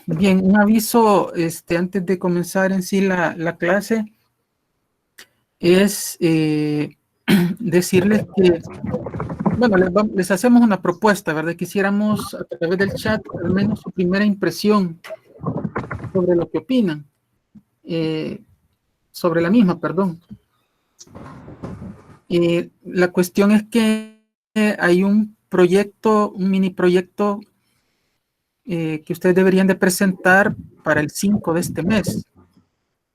Bien, un aviso antes de comenzar en sí la clase es decirles que, bueno, les hacemos una propuesta, ¿verdad? Quisiéramos a través del chat al menos su primera impresión sobre lo que opinan, sobre la misma, perdón. La cuestión es que hay un proyecto, un mini proyecto que ustedes deberían de presentar para el 5 de este mes.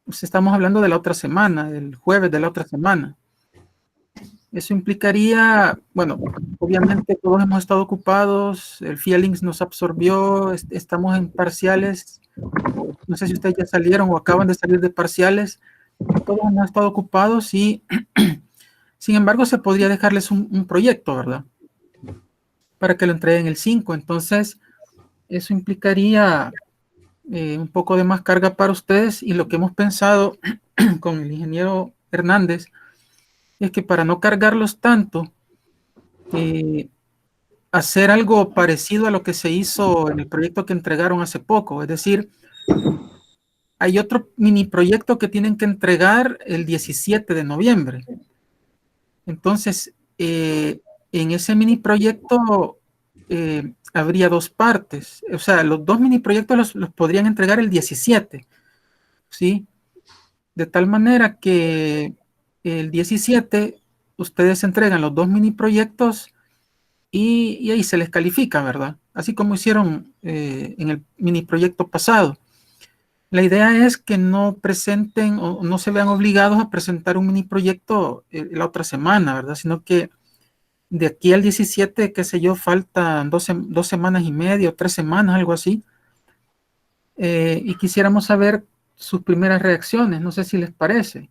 Pues estamos hablando de la otra semana, el jueves de la otra semana. Eso implicaría, bueno, obviamente todos hemos estado ocupados, el Feelings nos absorbió, estamos en parciales, no sé si ustedes ya salieron o acaban de salir de parciales, todos hemos estado ocupados y sin embargo se podría dejarles un proyecto, ¿verdad? Para que lo entreguen el 5, entonces eso implicaría un poco de más carga para ustedes y lo que hemos pensado con el ingeniero Hernández es que para no cargarlos tanto, hacer algo parecido a lo que se hizo en el proyecto que entregaron hace poco, es decir, hay otro mini proyecto que tienen que entregar el 17 de noviembre. Entonces, en ese mini proyecto habría dos partes, o sea, los dos mini proyectos los podrían entregar el 17, ¿sí? De tal manera que el 17 ustedes entregan los dos mini proyectos y ahí se les califica, ¿verdad? Así como hicieron en el mini proyecto pasado. La idea es que no presenten o no se vean obligados a presentar un mini proyecto la otra semana, ¿verdad? Sino que de aquí al 17, qué sé yo, faltan 2 semanas y media o 3 semanas, algo así. Y quisiéramos saber sus primeras reacciones, no sé si les parece.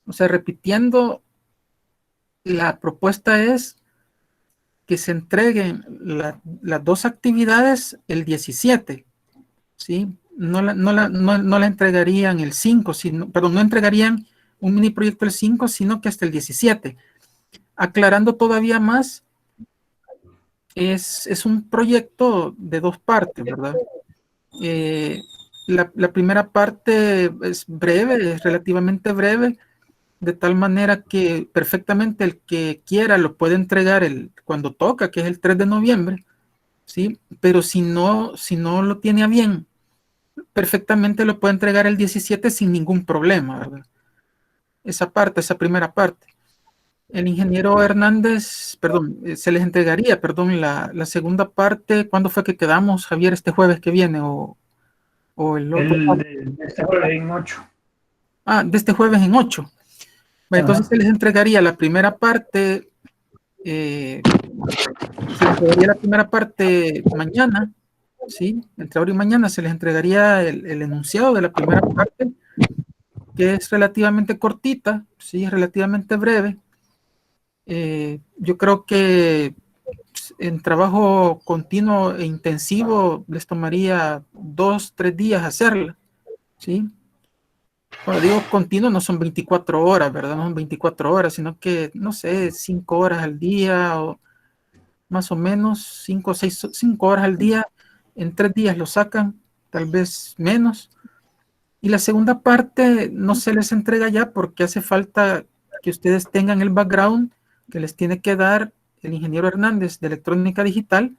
O sea, repitiendo, la propuesta es que se entreguen las dos actividades el 17, ¿sí? No la entregarían el 5, perdón, no entregarían un mini proyecto el 5, sino que hasta el 17. Aclarando todavía más, es un proyecto de dos partes, ¿verdad? La primera parte es breve, es relativamente breve, de tal manera que perfectamente el que quiera lo puede entregar cuando toca, que es el 3 de noviembre, ¿sí? Pero si no lo tiene a bien, perfectamente lo puede entregar el 17 sin ningún problema, ¿verdad? Esa primera parte. El ingeniero Hernández, perdón, se les entregaría, perdón, la segunda parte. ¿Cuándo fue que quedamos, Javier, este jueves que viene o el otro? De este jueves en 8. De este jueves en 8. Bueno, entonces se les entregaría la primera parte, se les entregaría la primera parte mañana, ¿sí? Entre ahora y mañana se les entregaría el enunciado de la primera parte, que es relativamente cortita, sí, es relativamente breve. Yo creo que en trabajo continuo e intensivo les tomaría 2, 3 días hacerla, ¿sí? Cuando digo continuo no son 24 horas, ¿verdad? No son 24 horas, sino que, no sé, 5 horas al día o más o menos 5 o 6, 5 horas al día, en 3 días lo sacan, tal vez menos. Y la segunda parte no se les entrega ya porque hace falta que ustedes tengan el background que les tiene que dar el ingeniero Hernández de electrónica digital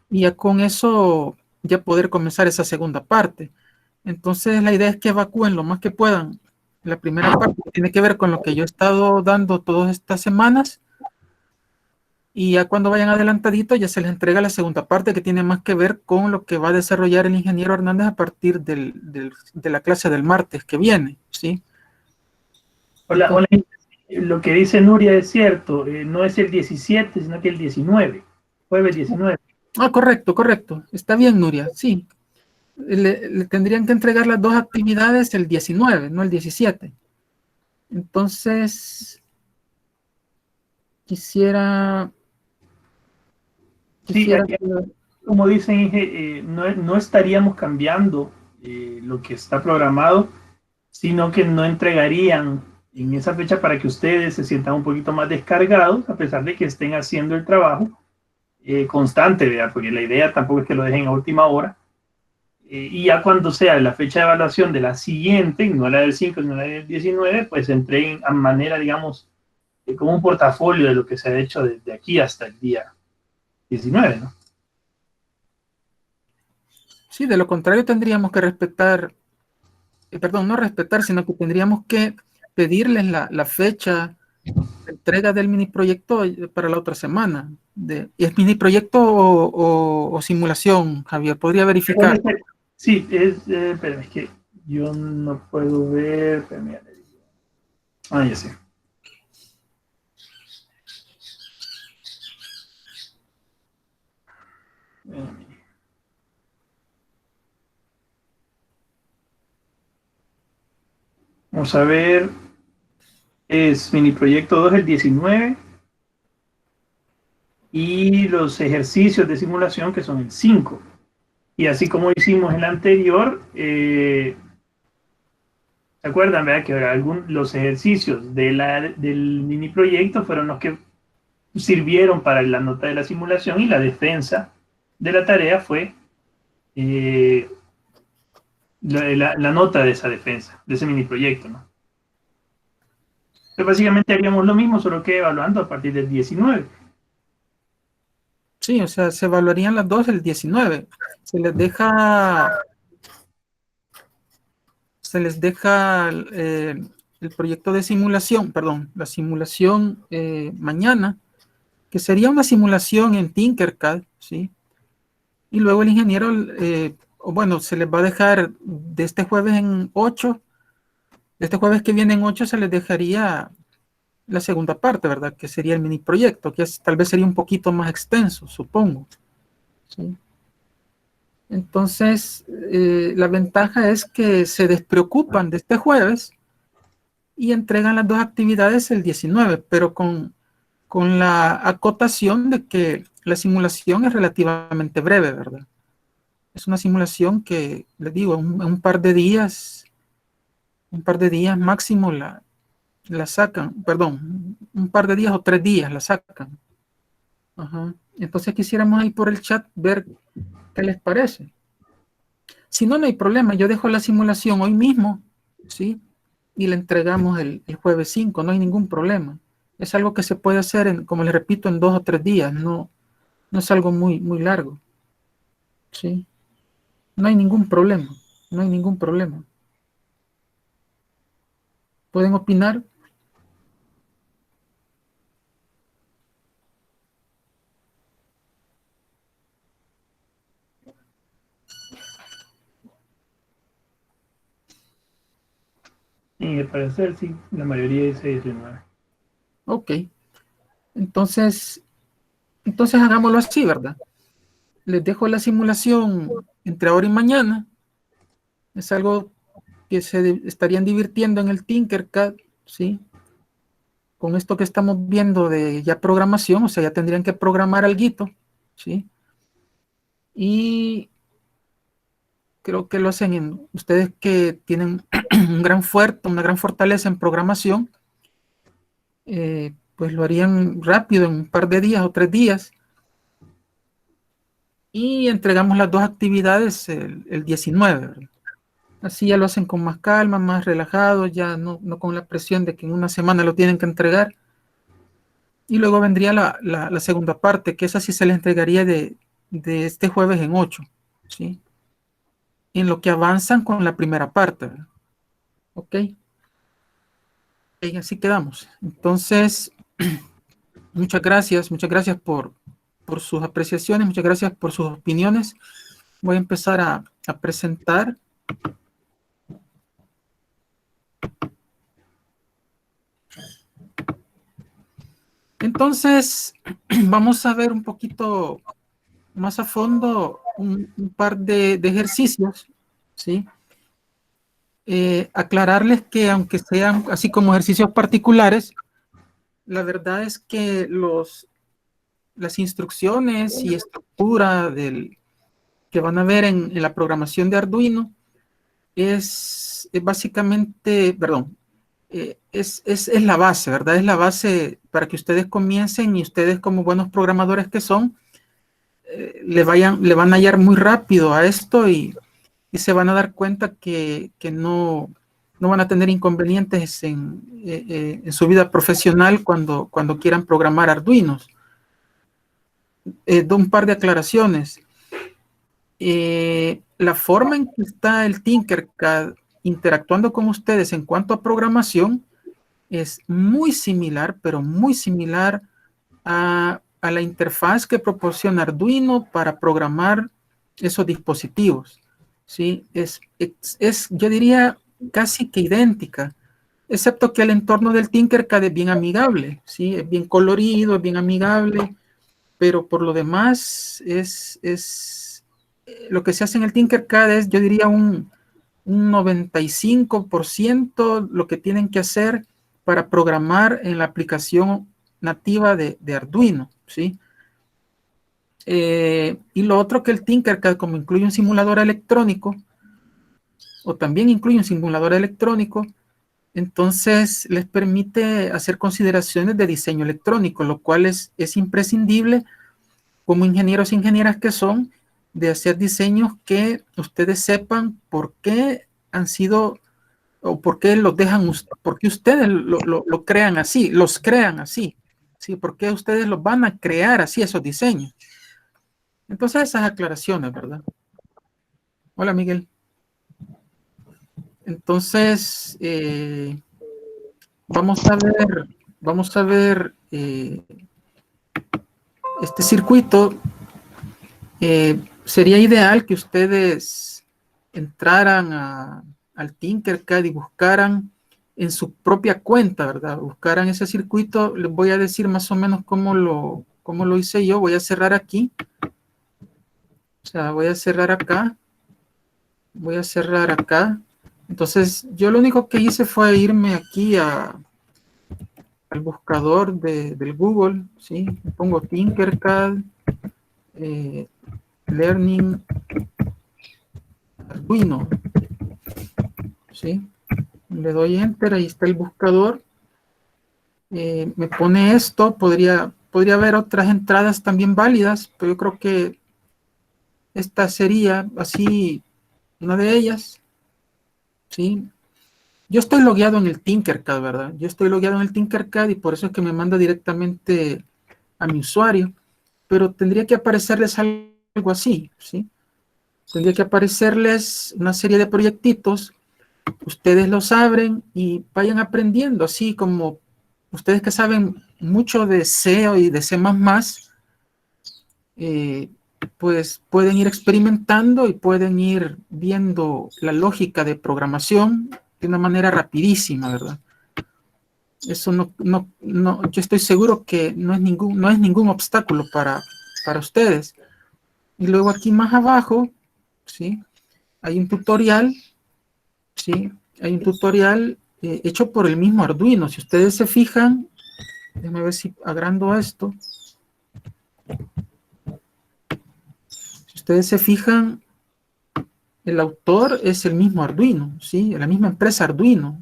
y ya con eso ya poder comenzar esa segunda parte. Entonces la idea es que evacúen lo más que puedan la primera parte, que tiene que ver con lo que yo he estado dando todas estas semanas, y ya cuando vayan adelantadito ya se les entrega la segunda parte que tiene más que ver con lo que va a desarrollar el ingeniero Hernández a partir de la clase del martes que viene, ¿sí? Hola, hola. Lo que dice Nuria es cierto, no es el 17, sino que el 19, jueves 19. Correcto, está bien, Nuria, sí. Le tendrían que entregar las dos actividades el 19, no el 17. Entonces, quisiera Sí, que... como dicen, no estaríamos cambiando lo que está programado, sino que no entregarían en esa fecha para que ustedes se sientan un poquito más descargados, a pesar de que estén haciendo el trabajo constante, ¿verdad? Porque la idea tampoco es que lo dejen a última hora. Y ya cuando sea la fecha de evaluación de la siguiente, no la del 5, sino la del 19, pues entreguen a manera, digamos, como un portafolio de lo que se ha hecho desde aquí hasta el día 19, ¿no? Sí, de lo contrario tendríamos que respetar, perdón, no respetar, sino que tendríamos que pedirles la fecha de entrega del mini proyecto para la otra semana. ¿Es mini proyecto o simulación, Javier? ¿Podría verificar? Sí, espérame, es que yo no puedo ver. Espérame, ya sé. Vamos a ver. Es mini proyecto 2 el 19 y los ejercicios de simulación que son el 5. Y así como hicimos el anterior, ¿se acuerdan, verdad? Que los ejercicios del mini proyecto fueron los que sirvieron para la nota de la simulación y la defensa de la tarea fue la nota de esa defensa, de ese mini proyecto, ¿no? Pero básicamente haríamos lo mismo, solo que evaluando a partir del 19. Sí, o sea, se evaluarían las dos el 19. Se les deja el proyecto de simulación, perdón, la simulación mañana, que sería una simulación en Tinkercad, ¿sí? Y luego el ingeniero, bueno, se les va a dejar de este jueves en 8, de este jueves que viene en 8 se les dejaría la segunda parte, ¿verdad? Que sería el mini proyecto, que tal vez sería un poquito más extenso, supongo, ¿sí? Entonces, la ventaja es que se despreocupan de este jueves y entregan las dos actividades el 19, pero con la acotación de que la simulación es relativamente breve, ¿verdad? Es una simulación que, les digo, un par de días máximo la sacan, perdón, un par de días o 3 días la sacan. Ajá. Entonces quisiéramos ahí por el chat ver qué les parece. Si no, no hay problema, yo dejo la simulación hoy mismo, ¿sí? Y la entregamos el jueves 5, no hay ningún problema. Es algo que se puede hacer, como les repito, en 2 o 3 días, no es algo muy, muy largo, ¿sí? No hay ningún problema, no hay ningún problema. ¿Pueden opinar? Y al parecer, sí, la mayoría dice 19. Ok, entonces hagámoslo así, ¿verdad? Les dejo la simulación entre ahora y mañana. Es algo que se estarían divirtiendo en el Tinkercad, ¿sí? Con esto que estamos viendo de ya programación, o sea, ya tendrían que programar alguito, ¿sí? Y creo que lo hacen ustedes que tienen una gran fortaleza en programación, pues lo harían rápido en un par de días o 3 días y entregamos las dos actividades el 19, ¿verdad? Así ya lo hacen con más calma, más relajado, ya no con la presión de que en una semana lo tienen que entregar. Y luego vendría la segunda parte, que esa sí se le entregaría de este jueves en 8, ¿sí? En lo que avanzan con la primera parte, ¿verdad? ¿Ok? Y así quedamos. Entonces, muchas gracias por sus apreciaciones, muchas gracias por sus opiniones. Voy a empezar a presentar. Entonces, vamos a ver un poquito más a fondo un par de ejercicios, ¿sí? Aclararles que aunque sean así como ejercicios particulares, la verdad es que las instrucciones y estructura que van a ver en la programación de Arduino es básicamente, perdón, es la base, ¿verdad? Es la base para que ustedes comiencen y ustedes como buenos programadores que son, le van a hallar muy rápido a esto y se van a dar cuenta que no van a tener inconvenientes en su vida profesional cuando quieran programar Arduinos. Un par de aclaraciones. La forma en que está el Tinkercad interactuando con ustedes en cuanto a programación es muy similar, pero muy similar a la interfaz que proporciona Arduino para programar esos dispositivos. ¿Sí? Yo diría, casi que idéntica, excepto que el entorno del Tinkercad es bien amigable, ¿sí? Es bien colorido, es bien amigable, pero por lo demás lo que se hace en el Tinkercad es, yo diría, un 95% lo que tienen que hacer para programar en la aplicación nativa de Arduino, ¿sí? Y lo otro que el Tinkercad, como incluye un simulador electrónico, o también incluye un simulador electrónico, entonces les permite hacer consideraciones de diseño electrónico, lo cual es imprescindible como ingenieros e ingenieras que son, de hacer diseños que ustedes sepan por qué han sido o por qué los dejan, por qué ustedes lo crean así, los crean así, ¿sí? ¿Por qué ustedes los van a crear así esos diseños? Entonces esas aclaraciones, ¿verdad? Hola, Miguel. Entonces, vamos a ver este circuito. Sería ideal que ustedes entraran al Tinkercad y buscaran en su propia cuenta, ¿verdad? Buscaran ese circuito. Les voy a decir más o menos cómo lo hice yo. Voy a cerrar aquí. O sea, voy a cerrar acá. Voy a cerrar acá. Entonces, yo lo único que hice fue irme aquí al buscador del Google, ¿sí? Pongo Tinkercad, Learning Arduino, ¿sí? Le doy Enter, ahí está el buscador. Me pone esto, podría haber otras entradas también válidas, pero yo creo que esta sería así una de ellas, ¿sí? Yo estoy logueado en el Tinkercad, ¿verdad? Yo estoy logueado en el Tinkercad y por eso es que me manda directamente a mi usuario, pero tendría que aparecerles algo así, ¿sí? Tendría que aparecerles una serie de proyectitos, ustedes los abren y vayan aprendiendo, así como ustedes que saben mucho de C y de C++, pues pueden ir experimentando y pueden ir viendo la lógica de programación de una manera rapidísima, ¿verdad? Eso yo estoy seguro que no es ningún obstáculo para ustedes. Y luego aquí más abajo, ¿sí? Hay un tutorial, ¿sí? Hay un tutorial hecho por el mismo Arduino. Si ustedes se fijan, déjenme ver si agrando esto. Si ustedes se fijan, el autor es el mismo Arduino, ¿sí? La misma empresa Arduino.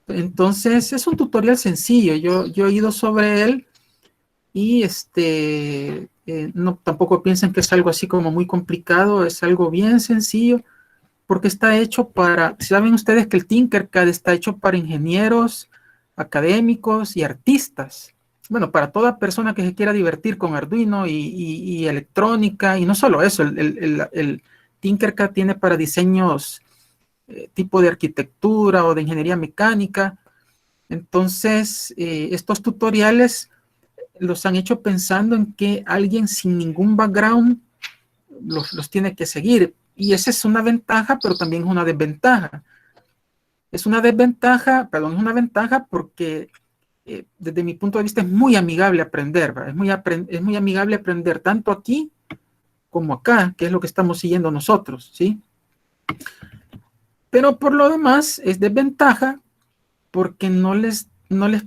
Entonces, es un tutorial sencillo. Yo he ido sobre él y no, tampoco piensen que es algo así como muy complicado. Es algo bien sencillo porque está hecho para, saben ustedes que el Tinkercad está hecho para ingenieros, académicos y artistas. Bueno, para toda persona que se quiera divertir con Arduino y electrónica, y no solo eso, el Tinkercad tiene para diseños tipo de arquitectura o de ingeniería mecánica. Entonces, estos tutoriales los han hecho pensando en que alguien sin ningún background los tiene que seguir. Y esa es una ventaja, pero también es una desventaja. Es una ventaja porque desde mi punto de vista es muy amigable aprender, ¿verdad? Es muy amigable aprender tanto aquí como acá, que es lo que estamos siguiendo nosotros, ¿sí? Pero por lo demás es desventaja porque no les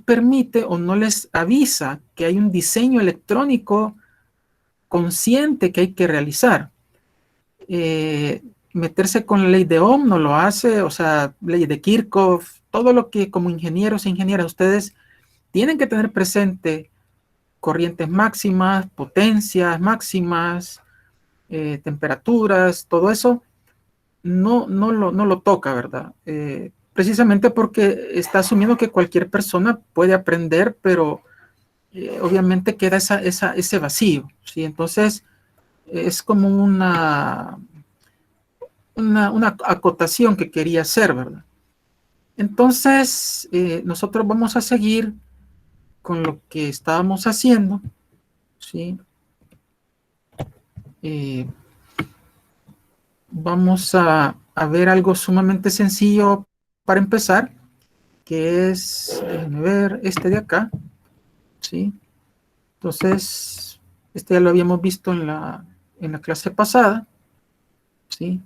permite o no les avisa que hay un diseño electrónico consciente que hay que realizar. meterse con la ley de Ohm, no lo hace, o sea, ley de Kirchhoff, todo lo que como ingenieros e ingenieras ustedes tienen que tener presente, corrientes máximas, potencias máximas, temperaturas, todo eso, no lo toca, ¿verdad? Precisamente porque está asumiendo que cualquier persona puede aprender, pero obviamente queda ese vacío, ¿sí? Entonces, es como una acotación que quería hacer, ¿verdad? Entonces, nosotros vamos a seguir con lo que estábamos haciendo, ¿sí? Vamos a ver algo sumamente sencillo para empezar, que es, déjenme ver, este de acá, ¿sí? Entonces, este ya lo habíamos visto en la clase pasada, ¿sí?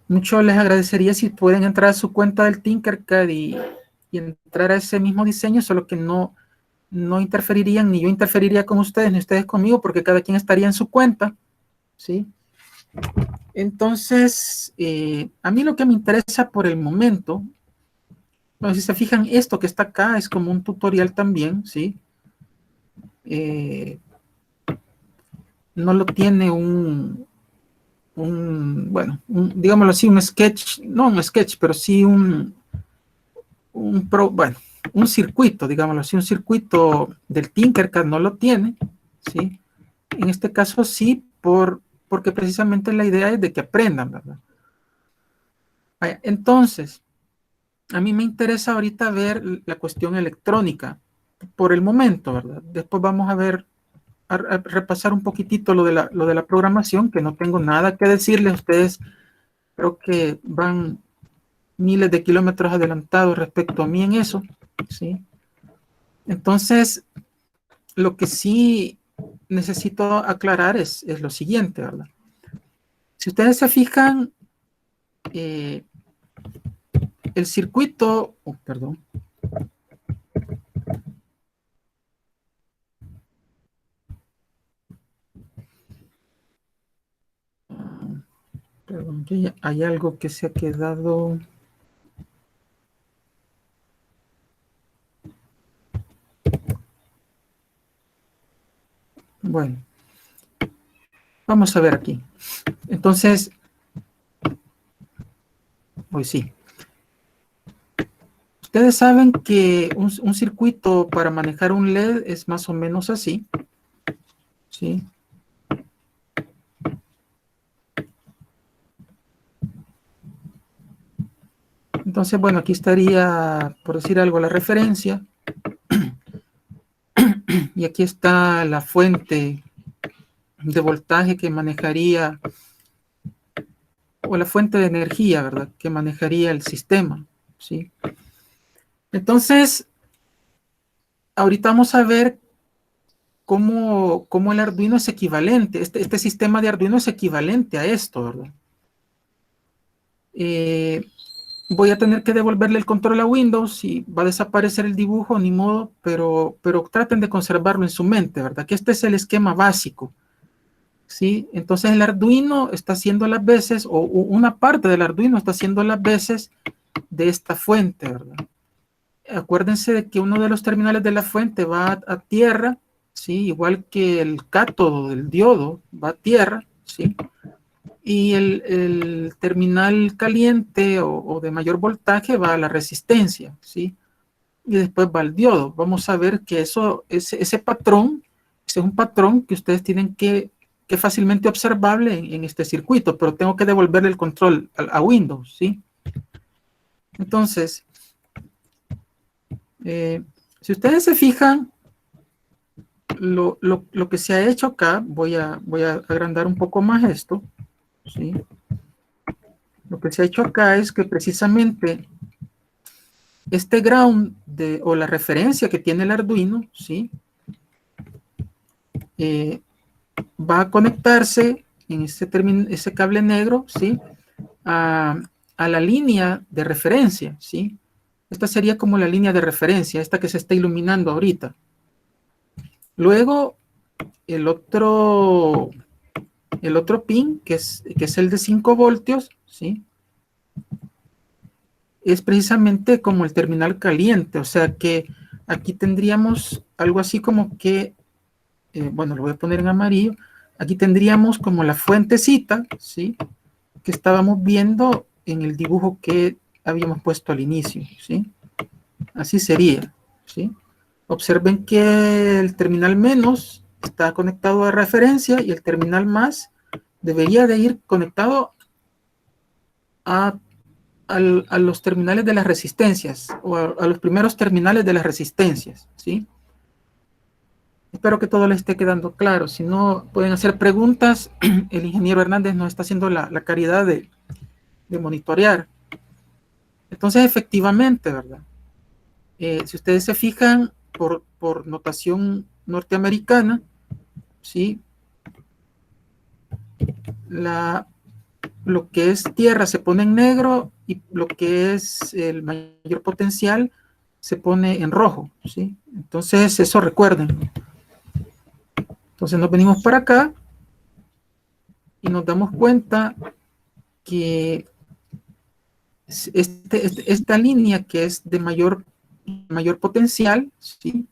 Mucho les agradecería si pueden entrar a su cuenta del Tinkercad y entrar a ese mismo diseño, solo que no interferirían, ni yo interferiría con ustedes, ni ustedes conmigo, porque cada quien estaría en su cuenta, ¿sí? Entonces, a mí lo que me interesa por el momento, bueno, si se fijan, esto que está acá es como un tutorial también, ¿sí? No lo tiene digámoslo así, un sketch, no un sketch, pero sí un circuito, digámoslo así, un circuito del Tinkercad no lo tiene, ¿sí? En este caso sí, porque precisamente la idea es de que aprendan, ¿verdad? Entonces, a mí me interesa ahorita ver la cuestión electrónica, por el momento, ¿verdad? Después vamos a ver, a repasar un poquitito lo de la programación, que no tengo nada que decirles a ustedes, creo que van miles de kilómetros adelantados respecto a mí en eso, ¿sí? Entonces, lo que sí necesito aclarar es lo siguiente, ¿verdad? Si ustedes se fijan, el circuito, perdón. Perdón, hay algo que se ha quedado. Bueno, vamos a ver aquí. Entonces, hoy sí. Ustedes saben que un circuito para manejar un LED es más o menos así, ¿sí? Entonces, bueno, aquí estaría, por decir algo, la referencia. Y aquí está la fuente de voltaje que manejaría, o la fuente de energía, ¿verdad? Que manejaría el sistema, ¿sí? Entonces, ahorita vamos a ver cómo el Arduino es equivalente, este sistema de Arduino es equivalente a esto, ¿verdad? Voy a tener que devolverle el control a Windows y va a desaparecer el dibujo, ni modo, pero traten de conservarlo en su mente, ¿verdad? Que este es el esquema básico, ¿sí? Entonces el Arduino está haciendo las veces, o una parte del Arduino está haciendo las veces de esta fuente, ¿verdad? Acuérdense de que uno de los terminales de la fuente va a tierra, ¿sí? Igual que el cátodo del diodo va a tierra, ¿sí? Y el terminal caliente o de mayor voltaje va a la resistencia, ¿sí? Y después va al diodo. Vamos a ver que ese patrón, ese es un patrón que ustedes tienen que fácilmente observable en este circuito, pero tengo que devolverle el control a Windows, ¿sí? Entonces, si ustedes se fijan, lo que se ha hecho acá, voy a agrandar un poco más esto, ¿sí? Lo que se ha hecho acá es que precisamente este ground o la referencia que tiene el Arduino, ¿sí? Va a conectarse en ese cable negro, ¿sí? A la línea de referencia, ¿sí? Esta sería como la línea de referencia, esta que se está iluminando ahorita. Luego, el otro el otro pin, que es el de 5 voltios, ¿sí? Es precisamente como el terminal caliente, o sea que aquí tendríamos algo así como que, bueno, lo voy a poner en amarillo, aquí tendríamos como la fuentecita, ¿sí? Que estábamos viendo en el dibujo que habíamos puesto al inicio, ¿sí? Así sería, ¿sí? Observen que el terminal menos está conectado a referencia y el terminal más debería de ir conectado a los terminales de las resistencias o a los primeros terminales de las resistencias, ¿sí? Espero que todo les esté quedando claro. Si no, pueden hacer preguntas. El ingeniero Hernández nos está haciendo la caridad de monitorear. Entonces, efectivamente, ¿verdad? Si ustedes se fijan por notación norteamericana, ¿sí? Lo que es tierra se pone en negro y lo que es el mayor potencial se pone en rojo, ¿sí? Entonces, eso recuerden. Entonces nos venimos para acá y nos damos cuenta que esta línea que es de mayor potencial, ¿sí?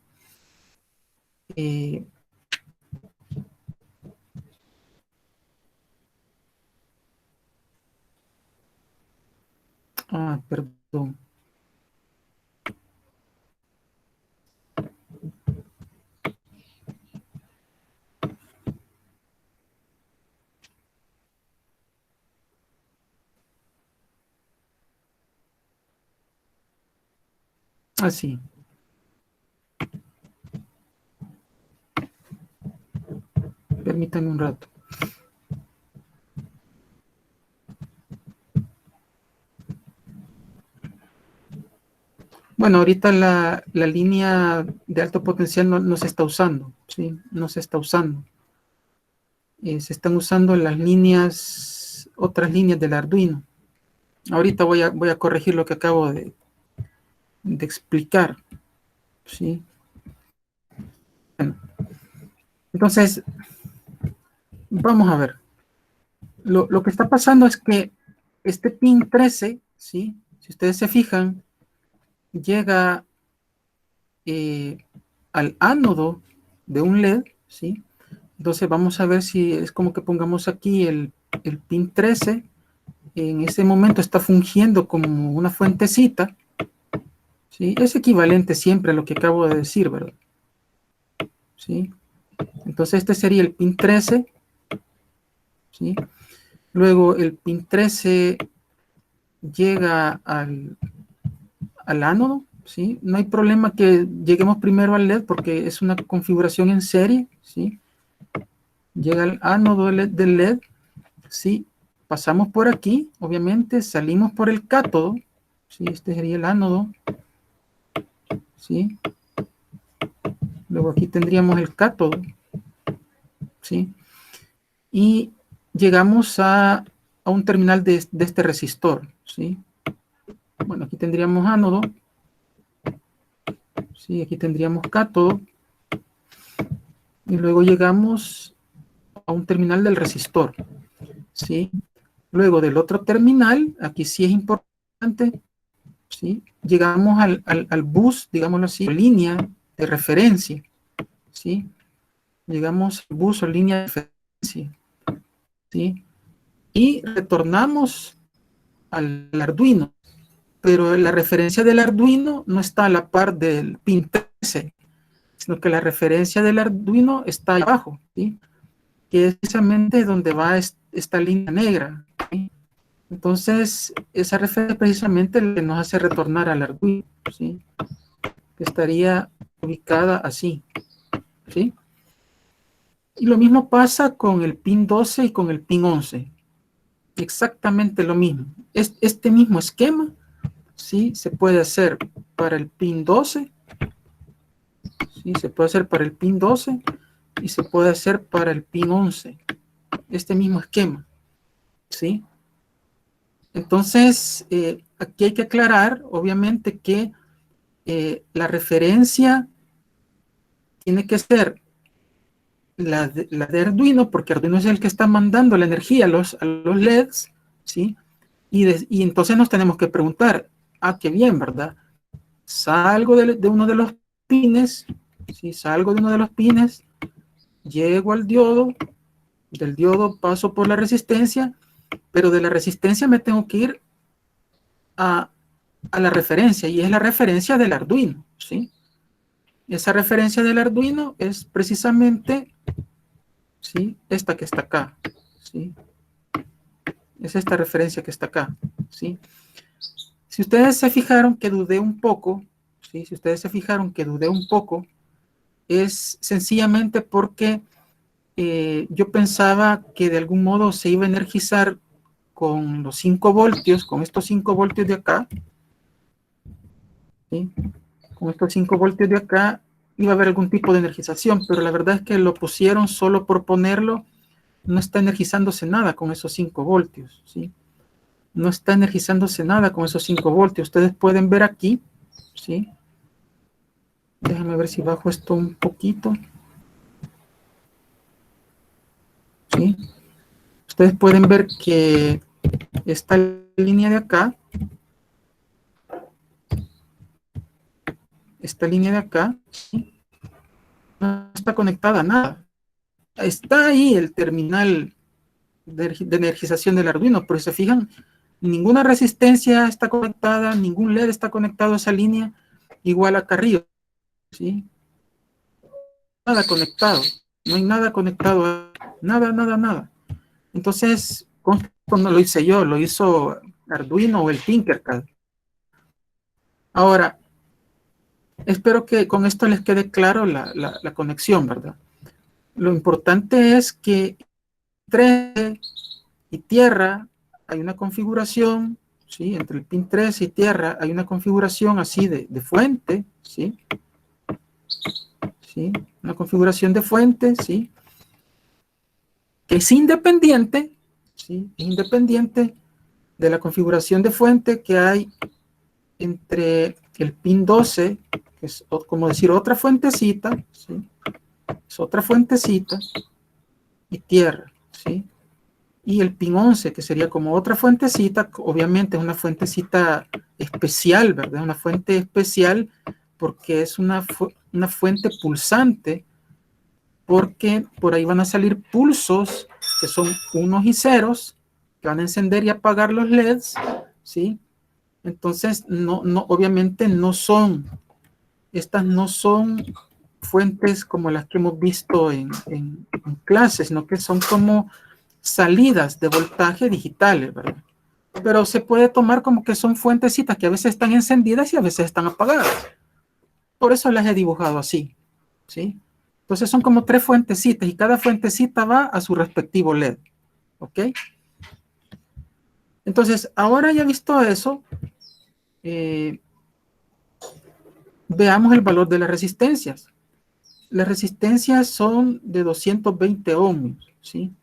Perdón. Así. Permítanme un rato. Bueno, ahorita la línea de alto potencial no se está usando, ¿sí? No se está usando. Se están usando las líneas, otras líneas del Arduino. Ahorita voy a corregir lo que acabo de explicar, ¿sí? Bueno, entonces, vamos a ver. Lo que está pasando es que este pin 13, ¿sí? Si ustedes se fijan, llega al ánodo de un LED, ¿sí? Entonces vamos a ver si es como que pongamos aquí el pin 13, en ese momento está fungiendo como una fuentecita, ¿sí? Es equivalente siempre a lo que acabo de decir, ¿verdad? ¿Sí? Entonces este sería el pin 13, ¿sí? Luego el pin 13 llega al ánodo, ¿sí? No hay problema que lleguemos primero al LED porque es una configuración en serie, ¿sí? Llega al ánodo del LED, ¿sí? Pasamos por aquí, obviamente, salimos por el cátodo, ¿sí? Este sería el ánodo, ¿sí? Luego aquí tendríamos el cátodo, ¿sí? Y llegamos a un terminal de este resistor, ¿sí? Bueno, aquí tendríamos ánodo, ¿sí? Aquí tendríamos cátodo, y luego llegamos a un terminal del resistor, ¿sí? Luego del otro terminal, aquí sí es importante, ¿sí? Llegamos al bus, digámoslo así, línea de referencia, ¿sí? Llegamos al bus o línea de referencia, ¿sí? Y retornamos al Arduino, pero la referencia del Arduino no está a la par del pin 13, sino que la referencia del Arduino está abajo, ¿sí? Que es precisamente donde va esta línea negra, ¿sí? Entonces, esa referencia precisamente le nos hace retornar al Arduino, ¿sí? Que estaría ubicada así, ¿sí? Y lo mismo pasa con el pin 12 y con el pin 11. Exactamente lo mismo. Este mismo esquema, ¿sí? Se puede hacer para el pin 12, ¿sí? Se puede hacer para el pin 12 y se puede hacer para el pin 11. Este mismo esquema, ¿sí? Entonces, aquí hay que aclarar, obviamente, que la referencia tiene que ser la de Arduino, porque Arduino es el que está mandando la energía a los LEDs, ¿sí? Y entonces nos tenemos que preguntar, qué bien, ¿verdad? Salgo de uno de los pines, ¿sí? Salgo de uno de los pines, llego al diodo, del diodo paso por la resistencia, pero de la resistencia me tengo que ir a la referencia, y es la referencia del Arduino, ¿sí? Esa referencia del Arduino es precisamente, ¿sí? Esta que está acá, ¿sí? Es esta referencia que está acá, ¿sí? Si ustedes se fijaron que dudé un poco, ¿sí? Si ustedes se fijaron que dudé un poco, es sencillamente porque yo pensaba que de algún modo se iba a energizar con los 5 voltios, con estos 5 voltios de acá, ¿sí? Con estos 5 voltios de acá iba a haber algún tipo de energización, pero la verdad es que lo pusieron solo por ponerlo, no está energizándose nada con esos 5 voltios, ¿sí? No está energizándose nada con esos 5 voltios. Ustedes pueden ver aquí, ¿sí? Déjame ver si bajo esto un poquito, ¿sí? Ustedes pueden ver que esta línea de acá, ¿sí? No está conectada a nada. Está ahí el terminal de energización del Arduino, pero si se fijan, ninguna resistencia está conectada, ningún LED está conectado a esa línea, igual acá arriba, ¿sí? Nada conectado, no hay nada conectado, nada. Entonces, no lo hice yo, lo hizo Arduino o el Tinkercad. Ahora, espero que con esto les quede claro la conexión, ¿verdad? Lo importante es que entre y tierra hay una configuración, ¿sí? Entre el pin 3 y tierra hay una configuración así de fuente, ¿sí? ¿Sí? Una configuración de fuente, ¿sí? Que es independiente, ¿sí? Es independiente de la configuración de fuente que hay entre el pin 12, que es como decir otra fuentecita, ¿sí? Es otra fuentecita, y tierra, ¿sí? Y el pin 11, que sería como otra fuentecita, obviamente es una fuentecita especial, ¿verdad? Una fuente especial porque es una fuente pulsante, porque por ahí van a salir pulsos que son unos y ceros, que van a encender y apagar los LEDs, ¿sí? Entonces, obviamente estas no son fuentes como las que hemos visto en clases, sino que son como salidas de voltaje digitales, ¿verdad? Pero se puede tomar como que son fuentecitas que a veces están encendidas y a veces están apagadas. Por eso las he dibujado así, ¿sí? Entonces son como 3 fuentecitas y cada fuentecita va a su respectivo LED, ¿ok? Entonces, ahora ya visto eso, veamos el valor de las resistencias. Las resistencias son de 220 ohmios, ¿sí?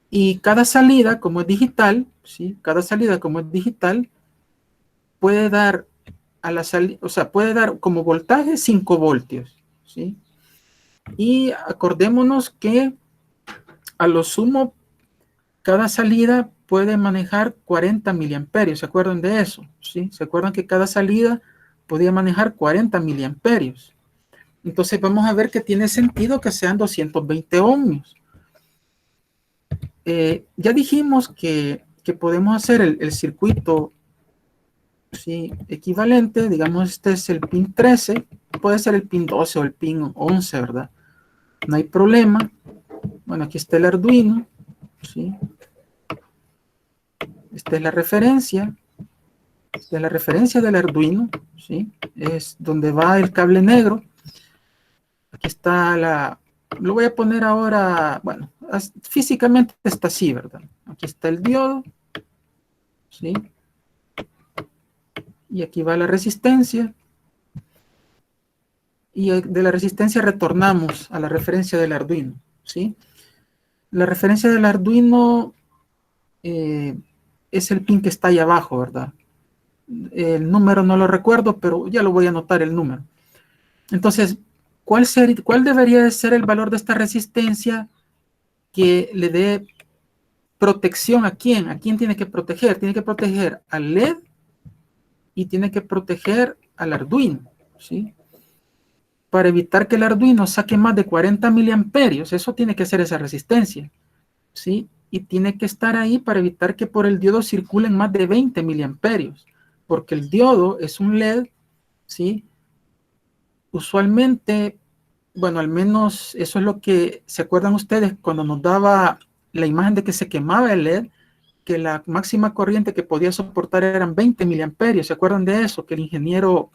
Y cada salida, como es digital, ¿sí? Cada salida, como es digital, puede dar a la salida, o sea, puede dar como voltaje 5 voltios, ¿sí? Y acordémonos que a lo sumo, cada salida puede manejar 40 miliamperios, ¿se acuerdan de eso? ¿Sí? ¿Se acuerdan que cada salida podía manejar 40 miliamperios? Entonces vamos a ver que tiene sentido que sean 220 ohmios. Ya dijimos que podemos hacer el circuito, ¿sí? Equivalente, digamos, este es el pin 13, puede ser el pin 12 o el pin 11, ¿verdad? No hay problema. Bueno, aquí está el Arduino, ¿sí? Esta es la referencia. Esta es la referencia del Arduino, ¿sí? Es donde va el cable negro. Aquí está lo voy a poner ahora, bueno, físicamente está así, ¿verdad? Aquí está el diodo, ¿sí? Y aquí va la resistencia. Y de la resistencia retornamos a la referencia del Arduino, ¿sí? La referencia del Arduino es el pin que está ahí abajo, ¿verdad? El número no lo recuerdo, pero ya lo voy a anotar el número. Entonces, ¿cuál debería de ser el valor de esta resistencia que le dé protección a quién? ¿A quién tiene que proteger? Tiene que proteger al LED y tiene que proteger al Arduino, ¿sí? Para evitar que el Arduino saque más de 40 miliamperios, eso tiene que ser esa resistencia, ¿sí? Y tiene que estar ahí para evitar que por el diodo circulen más de 20 miliamperios, porque el diodo es un LED, ¿sí? Usualmente, bueno, al menos eso es lo que se acuerdan ustedes cuando nos daba la imagen de que se quemaba el LED, que la máxima corriente que podía soportar eran 20 miliamperios. ¿Se acuerdan de eso? Que el ingeniero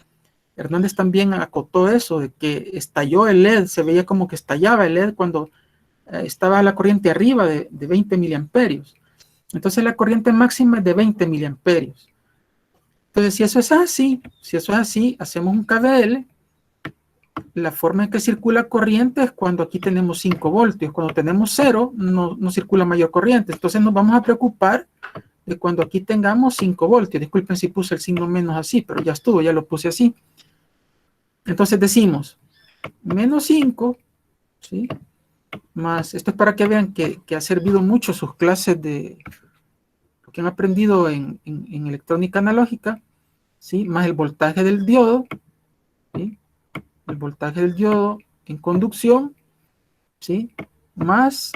Hernández también acotó eso, de que estalló el LED, se veía como que estallaba el LED cuando estaba la corriente arriba de 20 miliamperios. Entonces la corriente máxima es de 20 miliamperios. Entonces, si eso es así, hacemos un KVL. La forma en que circula corriente es cuando aquí tenemos 5 voltios. Cuando tenemos 0, no circula mayor corriente. Entonces nos vamos a preocupar de cuando aquí tengamos 5 voltios. Disculpen si puse el signo menos así, pero ya estuvo, ya lo puse así. Entonces decimos, menos 5, ¿sí? Más, esto es para que vean que ha servido mucho sus clases de lo que han aprendido en electrónica analógica, ¿sí? Más el voltaje del diodo, ¿sí? El voltaje del diodo en conducción, ¿sí? Más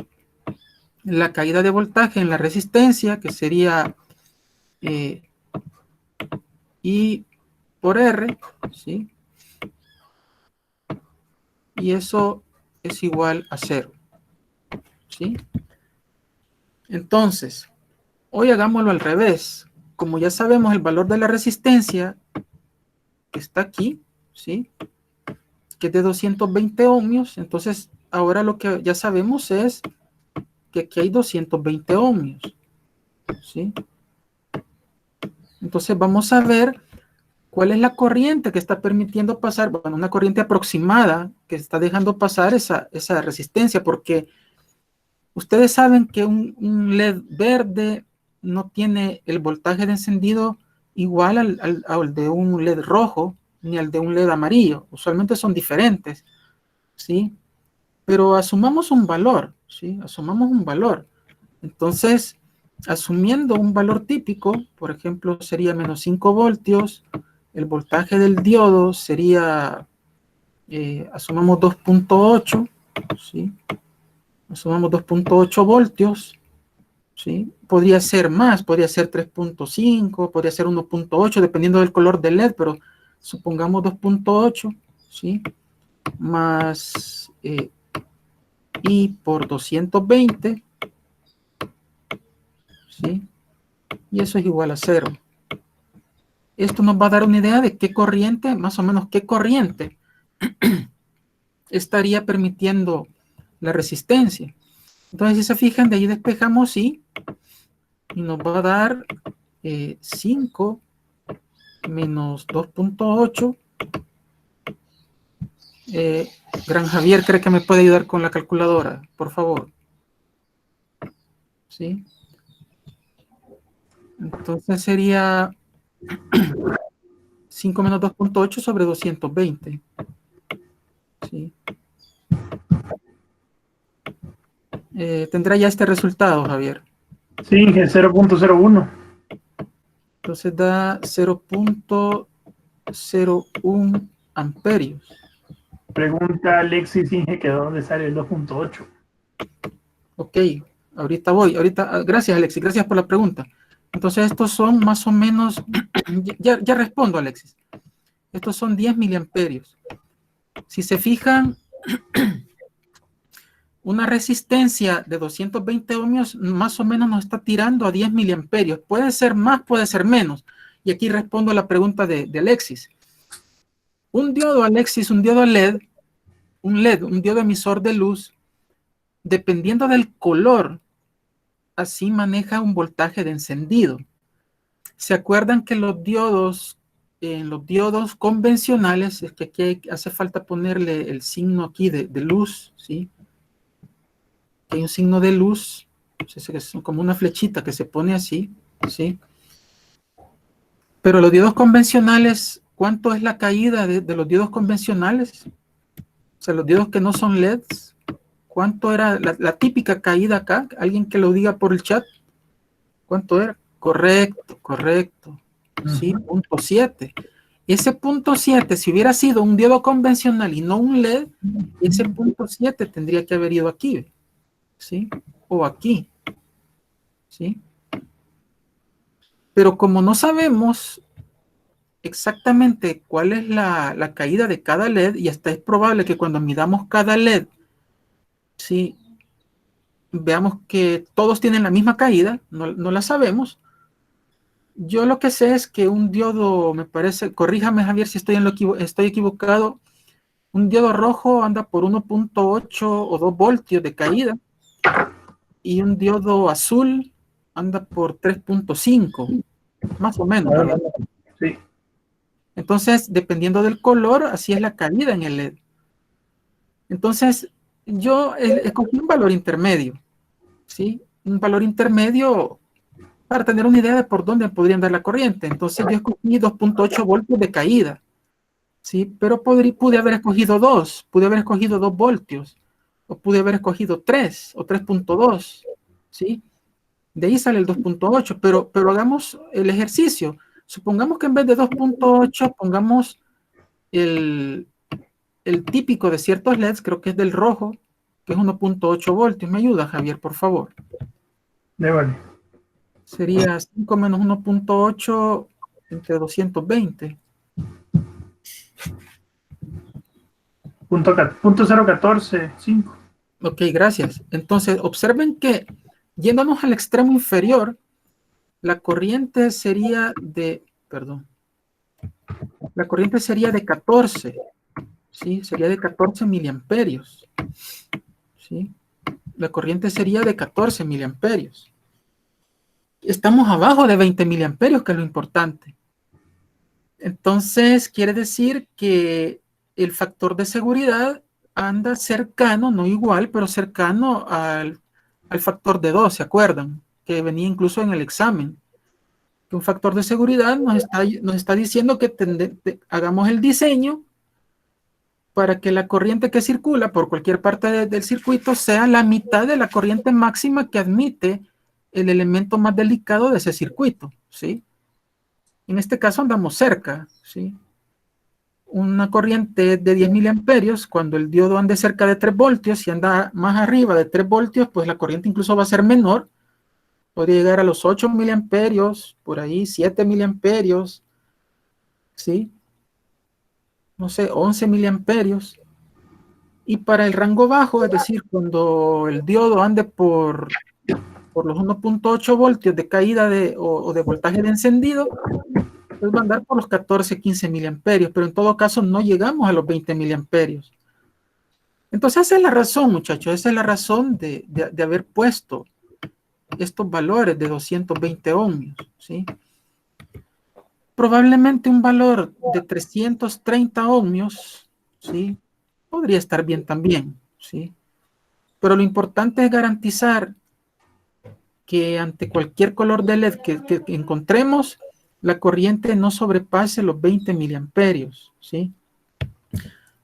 la caída de voltaje en la resistencia, que sería I por R, ¿sí? Y eso es igual a 0, ¿sí? Entonces, hoy hagámoslo al revés. Como ya sabemos el valor de la resistencia que está aquí, ¿sí? Que es de 220 ohmios, entonces ahora lo que ya sabemos es que aquí hay 220 ohmios, ¿sí? Entonces vamos a ver cuál es la corriente que está permitiendo pasar, bueno, una corriente aproximada que está dejando pasar esa resistencia, porque ustedes saben que un LED verde no tiene el voltaje de encendido igual al de un LED rojo, ni al de un LED amarillo. Usualmente son diferentes, ¿sí? Pero asumamos un valor, ¿sí? Asumamos un valor. Entonces, asumiendo un valor típico, por ejemplo, sería menos 5 voltios, el voltaje del diodo sería, asumamos 2.8, ¿sí? Asumamos 2.8 voltios, ¿sí? Podría ser más, podría ser 3.5, podría ser 1.8, dependiendo del color del LED, pero supongamos 2.8, ¿sí? Más I por 220, ¿sí? Y eso es igual a 0. Esto nos va a dar una idea de qué corriente, más o menos qué corriente estaría permitiendo la resistencia. Entonces, si se fijan, de ahí despejamos I y nos va a dar 5 menos 2.8. Gran Javier, ¿cree que me puede ayudar con la calculadora? Por favor. ¿Sí? Entonces sería 5 menos 2.8 sobre 220. ¿Sí? ¿Tendrá ya este resultado, Javier? Sí, es 0.01. Entonces da 0.01 amperios. Pregunta Alexis Inge que de dónde sale el 2.8. Ok, ahorita voy. Gracias, Alexis, gracias por la pregunta. Entonces estos son más o menos, ya respondo, Alexis. Estos son 10 miliamperios. Si se fijan, una resistencia de 220 ohmios más o menos nos está tirando a 10 miliamperios. Puede ser más, puede ser menos. Y aquí respondo a la pregunta de Alexis. Un diodo, Alexis, un diodo LED, un diodo emisor de luz, dependiendo del color, así maneja un voltaje de encendido. ¿Se acuerdan que en los diodos convencionales, es que aquí hace falta ponerle el signo aquí de luz, ¿sí? Hay un signo de luz, es como una flechita que se pone así, ¿sí? Pero los diodos convencionales, ¿cuánto es la caída de los diodos convencionales? O sea, los diodos que no son LEDs, ¿cuánto era la típica caída acá? Alguien que lo diga por el chat. ¿Cuánto era? Correcto, correcto. Sí, 0.7. Ese 0.7, si hubiera sido un diodo convencional y no un LED, ese 0.7 tendría que haber ido aquí, ¿sí? O aquí, ¿sí? Pero como no sabemos exactamente cuál es la caída de cada LED, y hasta es probable que cuando midamos cada LED, ¿sí?, veamos que todos tienen la misma caída, no la sabemos. Yo lo que sé es que un diodo, me parece, corríjame Javier si estoy equivocado, un diodo rojo anda por 1.8 o 2 voltios de caída y un diodo azul anda por 3.5, más o menos, ¿verdad? Sí. Entonces, dependiendo del color, así es la caída en el LED. Entonces, yo escogí un valor intermedio, ¿sí? Un valor intermedio para tener una idea de por dónde podría andar la corriente. Entonces, yo escogí 2.8 voltios de caída, ¿sí? Pero pude haber escogido 2, pude haber escogido 2 voltios, o pude haber escogido 3 o 3.2, ¿sí? De ahí sale el 2.8, pero hagamos el ejercicio. Supongamos que en vez de 2.8 pongamos el típico de ciertos LEDs, creo que es del rojo, que es 1.8 voltios. ¿Me ayuda, Javier, por favor? Vale. Sería 5 menos 1.8 entre 220. Punto 014, 5. Ok, gracias. Entonces, observen que yéndonos al extremo inferior, la corriente sería de, perdón, la corriente sería de 14, ¿sí? Sería de 14 miliamperios, ¿sí? La corriente sería de 14 miliamperios. Estamos abajo de 20 miliamperios, que es lo importante. Entonces, quiere decir que el factor de seguridad anda cercano, no igual, pero cercano al factor de 2, ¿se acuerdan? Que venía incluso en el examen. Que un factor de seguridad nos está diciendo que hagamos el diseño para que la corriente que circula por cualquier parte del circuito sea la mitad de la corriente máxima que admite el elemento más delicado de ese circuito, ¿sí? En este caso andamos cerca, ¿sí? Una corriente de 10 miliamperios, cuando el diodo ande cerca de 3 voltios, si anda más arriba de 3 voltios, pues la corriente incluso va a ser menor, podría llegar a los 8 miliamperios, por ahí 7 miliamperios, ¿sí? No sé, 11 miliamperios. Y para el rango bajo, es decir, cuando el diodo ande por los 1.8 voltios de caída o de voltaje de encendido, pues va a andar por los 14, 15 miliamperios, pero en todo caso no llegamos a los 20 miliamperios. Entonces esa es la razón, muchachos, esa es la razón de haber puesto estos valores de 220 ohmios, ¿sí? Probablemente un valor de 330 ohmios, ¿sí?, podría estar bien también, ¿sí? Pero lo importante es garantizar que ante cualquier color de LED que encontremos, la corriente no sobrepase los 20 miliamperios, ¿sí?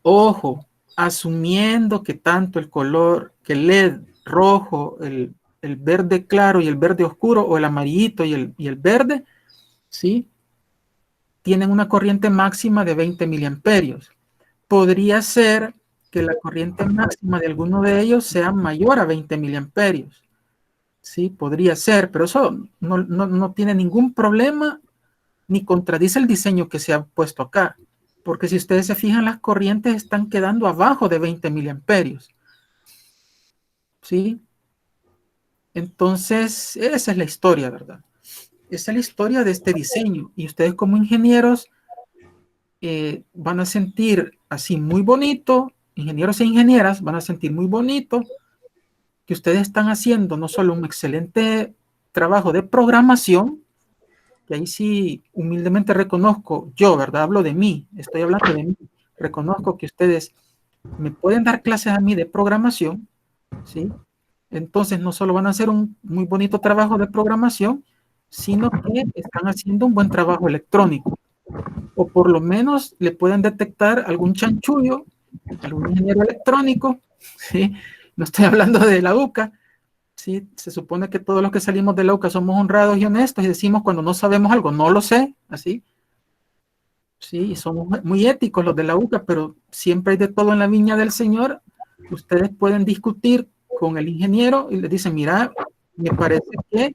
Ojo, asumiendo que tanto el color, que el LED rojo, el verde claro y el verde oscuro, o el amarillito y el verde, ¿sí?, tienen una corriente máxima de 20 miliamperios. Podría ser que la corriente máxima de alguno de ellos sea mayor a 20 miliamperios. Sí, podría ser, pero eso no tiene ningún problema ni contradice el diseño que se ha puesto acá. Porque si ustedes se fijan, las corrientes están quedando abajo de 20 miliamperios. ¿Sí? Entonces, esa es la historia, ¿verdad? Esa es la historia de este diseño. Y ustedes como ingenieros van a sentir así muy bonito, ingenieros e ingenieras van a sentir muy bonito que ustedes están haciendo no solo un excelente trabajo de programación, que ahí sí humildemente reconozco, yo, ¿verdad? Hablo de mí, estoy hablando de mí, reconozco que ustedes me pueden dar clases a mí de programación, ¿sí? Entonces no solo van a hacer un muy bonito trabajo de programación, sino que están haciendo un buen trabajo electrónico, o por lo menos le pueden detectar algún chanchullo algún ingeniero electrónico, ¿sí? No estoy hablando de la UCA, ¿sí? Se supone que todos los que salimos de la UCA somos honrados y honestos y decimos cuando no sabemos algo, no lo sé, así. Sí, y somos muy éticos los de la UCA, pero siempre hay de todo en la viña del Señor. Ustedes pueden discutir con el ingeniero y le dicen, mira, me parece que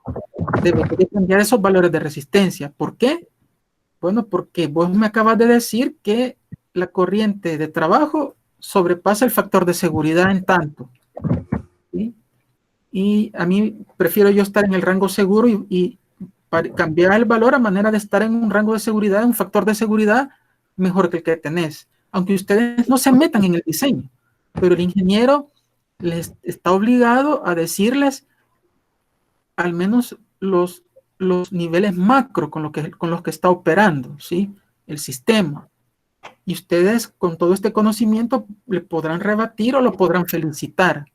debería cambiar esos valores de resistencia. ¿Por qué? Bueno, porque vos me acabas de decir que la corriente de trabajo sobrepasa el factor de seguridad en tanto, ¿sí? Y a mí prefiero yo estar en el rango seguro y para cambiar el valor a manera de estar en un rango de seguridad, un factor de seguridad mejor que el que tenés. Aunque ustedes no se metan en el diseño, pero el ingeniero les está obligado a decirles al menos los niveles macro con los que está operando, ¿sí? El sistema. Y ustedes con todo este conocimiento le podrán rebatir o lo podrán felicitar,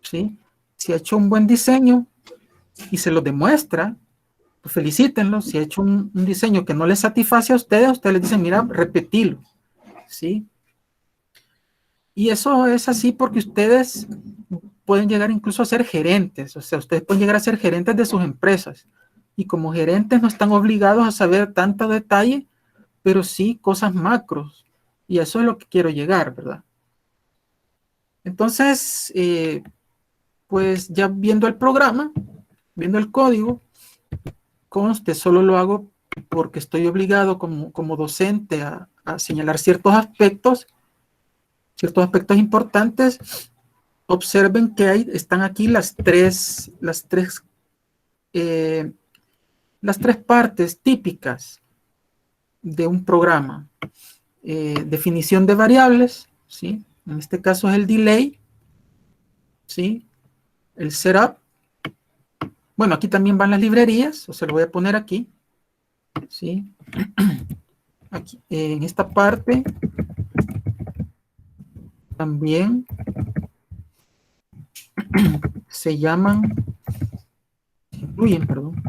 ¿sí? Si ha hecho un buen diseño y se lo demuestra, pues felicítenlo. Si ha hecho un diseño que no les satisface a ustedes les dicen, mira, repetilo, ¿sí? Y eso es así porque ustedes pueden llegar incluso a ser gerentes, o sea, ustedes pueden llegar a ser gerentes de sus empresas. Y como gerentes no están obligados a saber tanto detalle, pero sí cosas macros. Y eso es lo que quiero llegar, ¿verdad? Entonces, pues ya viendo el programa, viendo el código, conste, solo lo hago porque estoy obligado como docente a señalar ciertos aspectos importantes. Observen que están aquí las tres partes típicas de un programa. Definición de variables, ¿sí? En este caso es el delay, ¿sí? El setup. Bueno, aquí también van las librerías, o sea, lo voy a poner aquí, ¿sí? Aquí, en esta parte también se incluyen, perdón,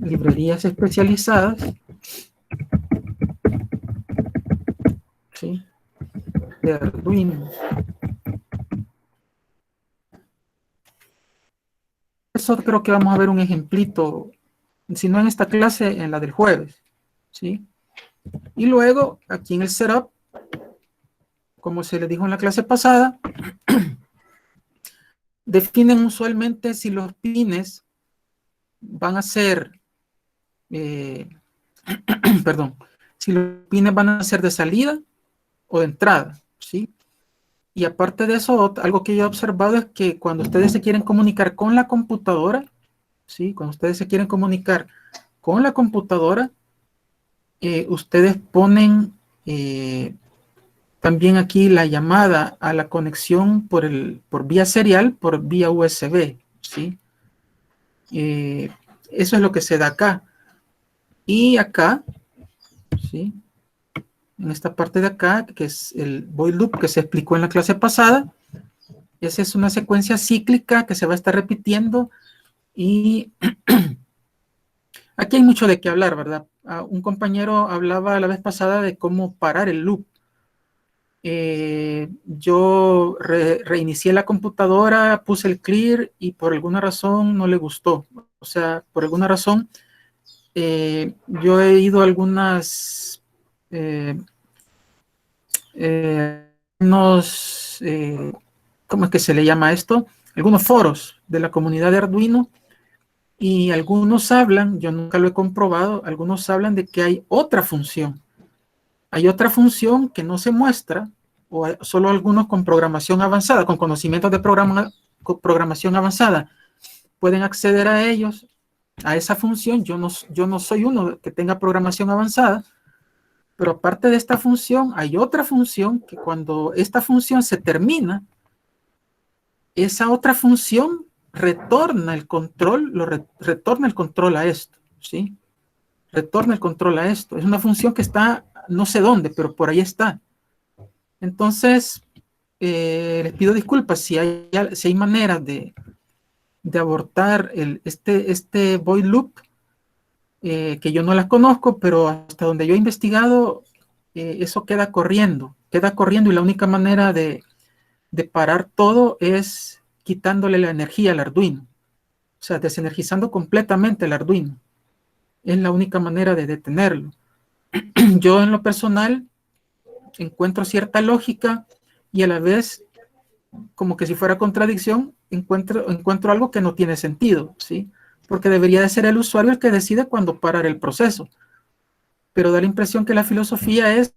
librerías especializadas, ¿sí? De Arduino. Eso creo que vamos a ver un ejemplito, si no en esta clase, en la del jueves, ¿sí? Y luego, aquí en el setup, como se les dijo en la clase pasada, definen usualmente si los pines van a ser, perdón, si los pines van a ser de salida o de entrada, ¿sí? Y aparte de eso, algo que yo he observado es que cuando ustedes se quieren comunicar con la computadora, ¿sí? Cuando ustedes se quieren comunicar con la computadora, ustedes ponen también aquí la llamada a la conexión por vía serial, por vía USB, ¿sí? Eso es lo que se da acá. Y acá, ¿sí? En esta parte de acá, que es el void loop que se explicó en la clase pasada, esa es una secuencia cíclica que se va a estar repitiendo y aquí hay mucho de qué hablar, ¿verdad? Un compañero hablaba la vez pasada de cómo parar el loop. Yo reinicié la computadora, puse el clear y por alguna razón no le gustó. O sea, por alguna razón yo he ido a algunas ¿cómo es que se le llama esto? Algunos foros de la comunidad de Arduino y algunos hablan, yo nunca lo he comprobado, algunos hablan de que hay otra función. Hay otra función que no se muestra, o solo algunos con programación avanzada, con conocimientos de programación avanzada, pueden acceder a ellos, a esa función. Yo no soy uno que tenga programación avanzada, pero aparte de esta función, hay otra función que cuando esta función se termina, esa otra función retorna el control, retorna el control a esto, ¿sí? Retorna el control a esto. Es una función que está, no sé dónde, pero por ahí está. Entonces, les pido disculpas si hay maneras de abortar este void loop, que yo no las conozco, pero hasta donde yo he investigado, eso queda corriendo y la única manera de parar todo es quitándole la energía al Arduino, o sea, desenergizando completamente el Arduino. Es la única manera de detenerlo. Yo en lo personal encuentro cierta lógica y a la vez, como que si fuera contradicción, encuentro algo que no tiene sentido, ¿sí? Porque debería de ser el usuario el que decide cuándo parar el proceso. Pero da la impresión que la filosofía es,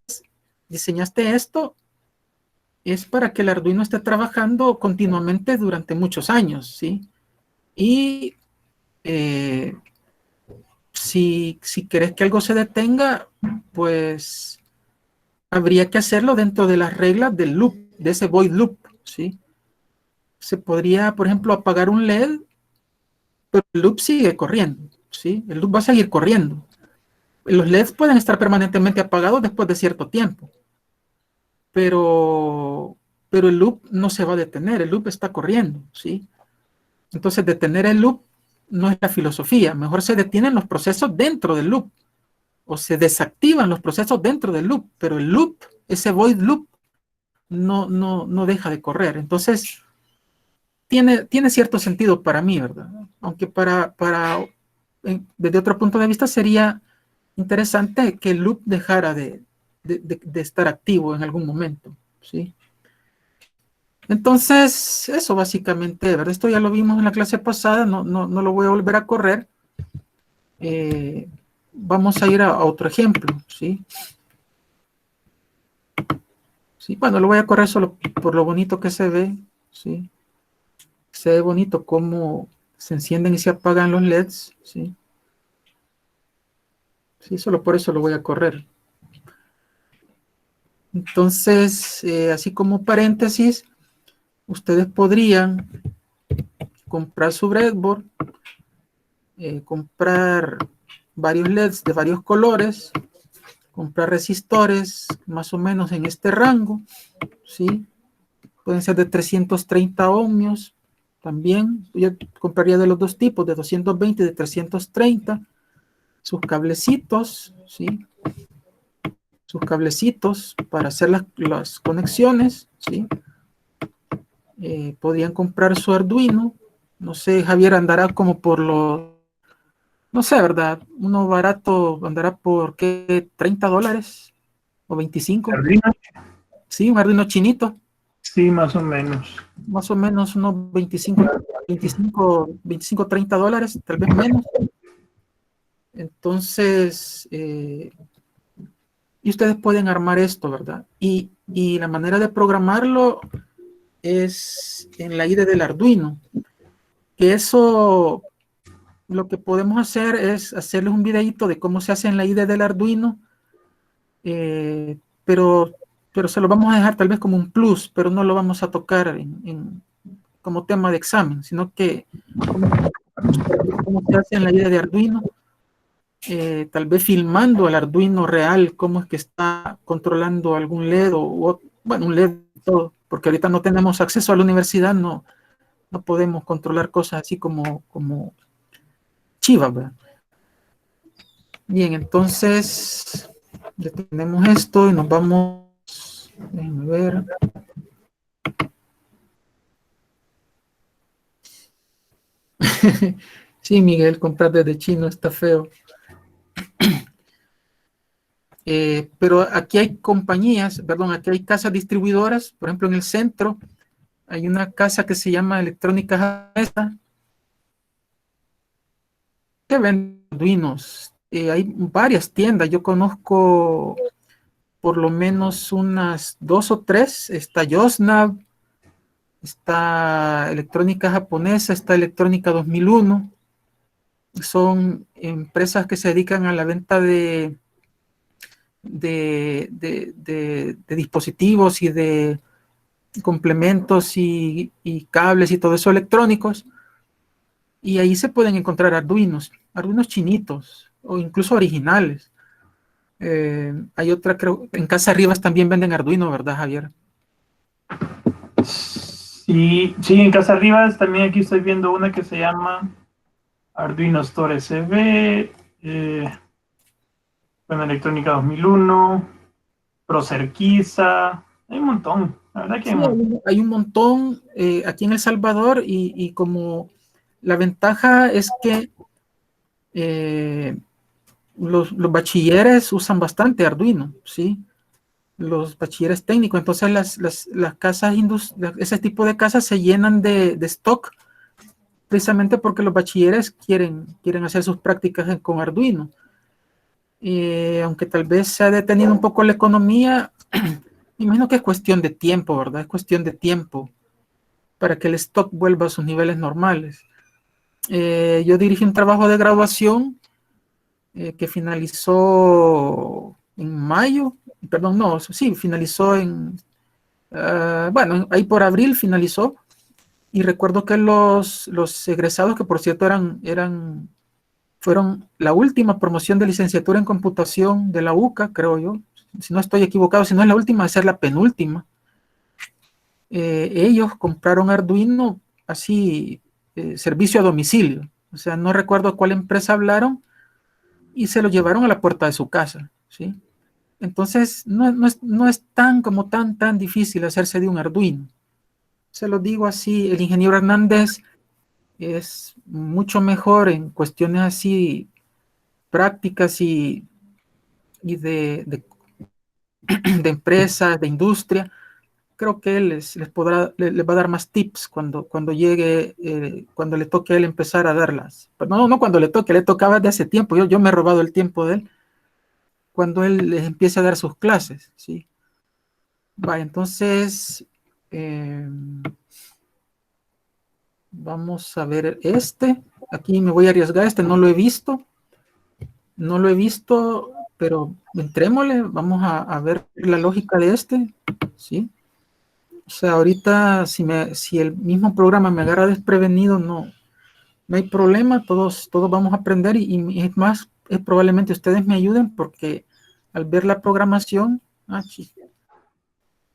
diseñaste esto, es para que el Arduino esté trabajando continuamente durante muchos años, ¿sí? Y si querés que algo se detenga, pues habría que hacerlo dentro de las reglas del loop, de ese void loop, ¿sí? Se podría, por ejemplo, apagar un LED, pero el loop sigue corriendo, ¿sí? El loop va a seguir corriendo. Los LEDs pueden estar permanentemente apagados después de cierto tiempo, pero el loop no se va a detener, el loop está corriendo, ¿sí? Entonces, detener el loop no es la filosofía, mejor se detienen los procesos dentro del loop, o se desactivan los procesos dentro del loop, pero el loop, ese void loop, no deja de correr. Entonces, tiene cierto sentido para mí, ¿verdad? Aunque desde otro punto de vista sería interesante que el loop dejara de estar activo en algún momento, ¿sí? Entonces, eso básicamente, ¿verdad? Esto ya lo vimos en la clase pasada, no lo voy a volver a correr. Vamos a ir a otro ejemplo, ¿sí? Sí, bueno, lo voy a correr solo por lo bonito que se ve, ¿sí? Se ve bonito cómo se encienden y se apagan los LEDs, ¿sí? Sí, solo por eso lo voy a correr. Entonces, así como paréntesis, ustedes podrían comprar su breadboard, comprar varios LEDs de varios colores, comprar resistores más o menos en este rango, ¿sí? Pueden ser de 330 ohmios también. Yo compraría de los dos tipos, de 220 y de 330. Sus cablecitos, ¿sí? Sus cablecitos para hacer las conexiones, ¿sí? Podrían comprar su Arduino. No sé, Javier andará como por los, no sé, ¿verdad? Uno barato andará por, ¿qué? $30 o 25. ¿Arduino? Sí, un Arduino chinito. Sí, más o menos. Más o menos unos 25, 30 dólares, tal vez menos. Entonces, y ustedes pueden armar esto, ¿verdad? Y la manera de programarlo es en la IDE del Arduino. Que eso, lo que podemos hacer es hacerles un videito de cómo se hace en la IDE del Arduino, pero se lo vamos a dejar tal vez como un plus, pero no lo vamos a tocar como tema de examen, sino que cómo se hace en la IDE de Arduino, tal vez filmando el Arduino real, cómo es que está controlando algún LED bueno, un LED todo, porque ahorita no tenemos acceso a la universidad, no podemos controlar cosas así como chivas, ¿verdad? Bien, entonces detenemos esto y nos vamos, déjenme ver. Sí, Miguel, comprar desde chino está feo. Pero aquí hay compañías, perdón, aquí hay casas distribuidoras, por ejemplo, en el centro hay una casa que se llama Electrónica Japonesa que vende Arduinos. Hay varias tiendas, yo conozco por lo menos unas 2 o 3. Está Yosnab, está Electrónica Japonesa, está Electrónica 2001. Son empresas que se dedican a la venta de dispositivos y de complementos y cables y todo eso electrónicos. Y ahí se pueden encontrar Arduinos chinitos o incluso originales. Hay otra, creo, en Casa Rivas también venden Arduino, ¿verdad, Javier? Sí, en Casa Rivas también aquí estoy viendo una que se llama Arduino Store SB, con Electrónica 2001. Procerquiza, hay un montón, la verdad que Sí, hay un montón aquí en El Salvador y como la ventaja es que los bachilleres usan bastante Arduino, ¿sí? Los bachilleres técnicos, entonces las casas, ese tipo de casas se llenan de stock precisamente porque los bachilleres quieren hacer sus prácticas con Arduino. Aunque tal vez se ha detenido un poco la economía, me imagino que es cuestión de tiempo, ¿verdad? Es cuestión de tiempo para que el stock vuelva a sus niveles normales. Yo dirigí un trabajo de graduación que finalizó en mayo, perdón, no, sí, finalizó bueno, ahí por abril finalizó, y recuerdo que los egresados, que por cierto fueron la última promoción de licenciatura en computación de la UCA, creo yo, si no estoy equivocado, si no es la última, va a ser la penúltima. Ellos compraron Arduino así, servicio a domicilio, o sea, no recuerdo a cuál empresa hablaron, y se lo llevaron a la puerta de su casa, ¿sí? Entonces, no es tan difícil hacerse de un Arduino. Se lo digo así, el ingeniero Hernández es mucho mejor en cuestiones así prácticas y de empresas, de industria. Creo que él les va a dar más tips cuando llegue, cuando le toque a él empezar a darlas. Pero no cuando le toque, le tocaba de hace tiempo. Yo me he robado el tiempo de él cuando él les empiece a dar sus clases, ¿sí? Vale, entonces vamos a ver este. Aquí me voy a arriesgar, este no lo he visto. No lo he visto, pero entrémosle, vamos a ver la lógica de este, ¿sí? O sea, ahorita si el mismo programa me agarra desprevenido, no hay problema, todos vamos a aprender y es más, probablemente ustedes me ayuden porque al ver la programación,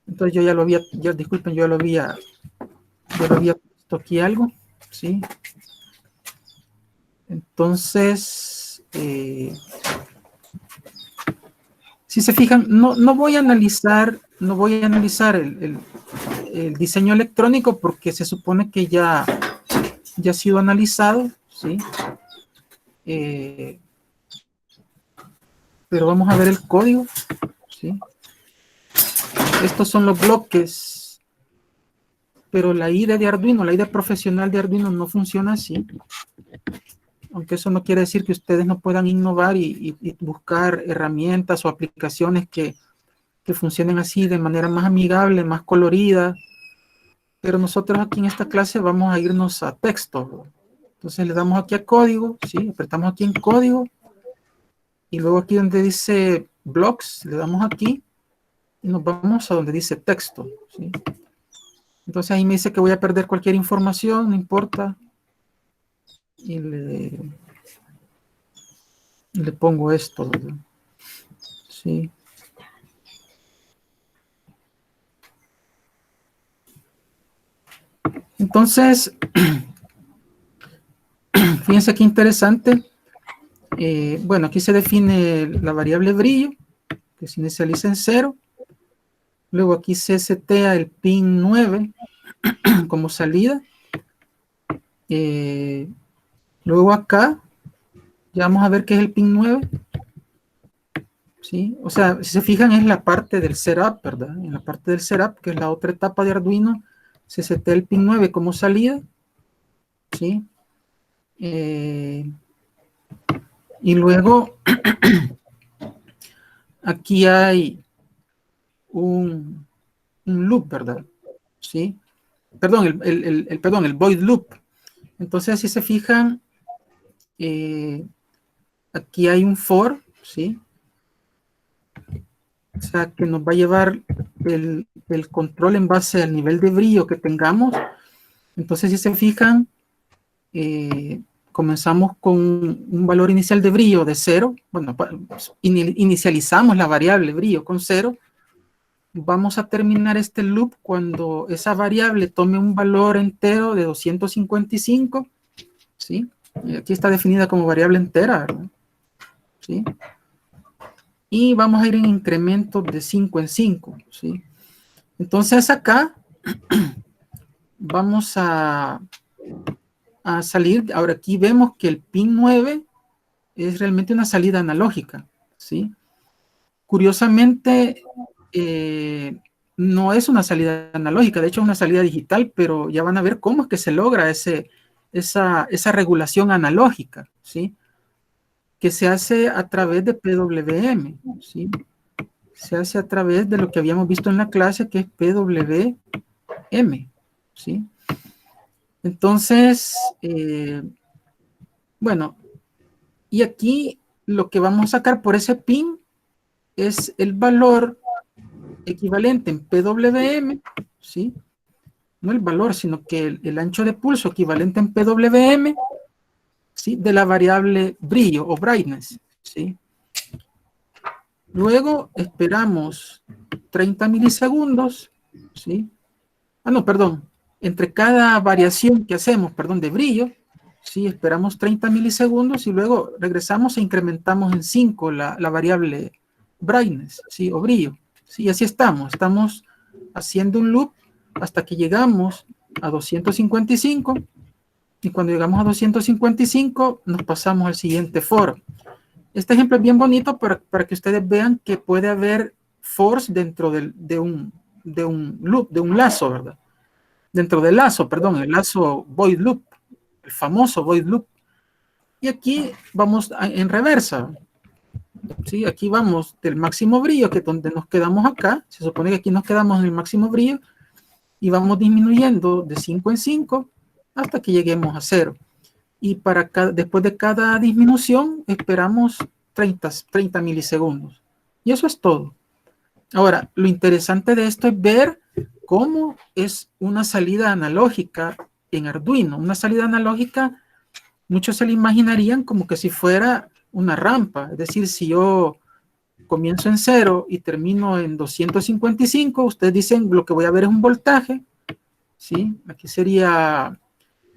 entonces yo ya lo había, disculpen, yo lo había puesto aquí algo, ¿sí? Entonces, si se fijan, no voy a analizar el diseño electrónico porque se supone que ya ha sido analizado, ¿sí? Pero vamos a ver el código, ¿sí? Estos son los bloques, pero la IDE de Arduino, la IDE profesional de Arduino no funciona así. Aunque eso no quiere decir que ustedes no puedan innovar y buscar herramientas o aplicaciones que funcionen así de manera más amigable, más colorida. Pero nosotros aquí en esta clase vamos a irnos a texto. Entonces le damos aquí a código, ¿sí? Apretamos aquí en código. Y luego aquí donde dice blocks, le damos aquí. Y nos vamos a donde dice texto, ¿sí? Entonces ahí me dice que voy a perder cualquier información, no importa. Y le pongo esto, ¿verdad? Sí. Entonces, fíjense qué interesante. Bueno, aquí se define la variable brillo, que se inicializa en 0. Luego aquí se setea el pin 9 como salida. Luego acá, ya vamos a ver qué es el pin 9. ¿Sí? O sea, si se fijan, es la parte del setup, ¿verdad? En la parte del setup, que es la otra etapa de Arduino, se setea el pin 9 como salida. ¿Sí? Y luego, aquí hay un loop, ¿verdad? ¿Sí? Perdón, el void loop. Entonces, si se fijan, aquí hay un for, ¿sí? O sea, que nos va a llevar el control en base al nivel de brillo que tengamos. Entonces, si se fijan, comenzamos con un valor inicial de brillo de 0. Bueno, inicializamos la variable brillo con 0. Vamos a terminar este loop cuando esa variable tome un valor entero de 255, ¿sí? Y aquí está definida como variable entera, ¿verdad? ¿Sí? y vamos a ir en incrementos de 5 en 5, ¿sí? Entonces acá vamos a salir. Ahora aquí vemos que el pin 9 es realmente una salida analógica, ¿sí? Curiosamente, no es una salida analógica, de hecho es una salida digital, pero ya van a ver cómo es que se logra esa regulación analógica, ¿sí? Que se hace a través de PWM, ¿sí? Se hace a través de lo que habíamos visto en la clase, que es PWM, ¿sí? Entonces, bueno, y aquí lo que vamos a sacar por ese pin es el valor equivalente en PWM, ¿sí? No el valor, sino que el ancho de pulso equivalente en PWM, ¿sí? De la variable brillo o brightness, ¿sí? Luego esperamos 30 milisegundos, ¿sí? Ah, no, perdón. Entre cada variación que hacemos, perdón, de brillo, ¿sí? Esperamos 30 milisegundos y luego regresamos e incrementamos en 5 la variable brightness, ¿sí? O brillo. Sí, así estamos. Estamos haciendo un loop hasta que llegamos a 255 y cuando llegamos a 255 nos pasamos al siguiente foro. Este ejemplo es bien bonito para que ustedes vean que puede haber force dentro de un loop, de un lazo, ¿verdad? Dentro del lazo, perdón, el lazo void loop, el famoso void loop. Y aquí vamos en reversa. ¿Sí? Aquí vamos del máximo brillo, que es donde nos quedamos acá. Se supone que aquí nos quedamos en el máximo brillo y vamos disminuyendo de 5 en 5 hasta que lleguemos a 0. Y después de cada disminución esperamos 30 milisegundos. Y eso es todo. Ahora, lo interesante de esto es ver cómo es una salida analógica en Arduino. Una salida analógica, muchos se la imaginarían como que si fuera una rampa. Es decir, si yo comienzo en 0 y termino en 255, ustedes dicen lo que voy a ver es un voltaje, ¿sí? Aquí sería,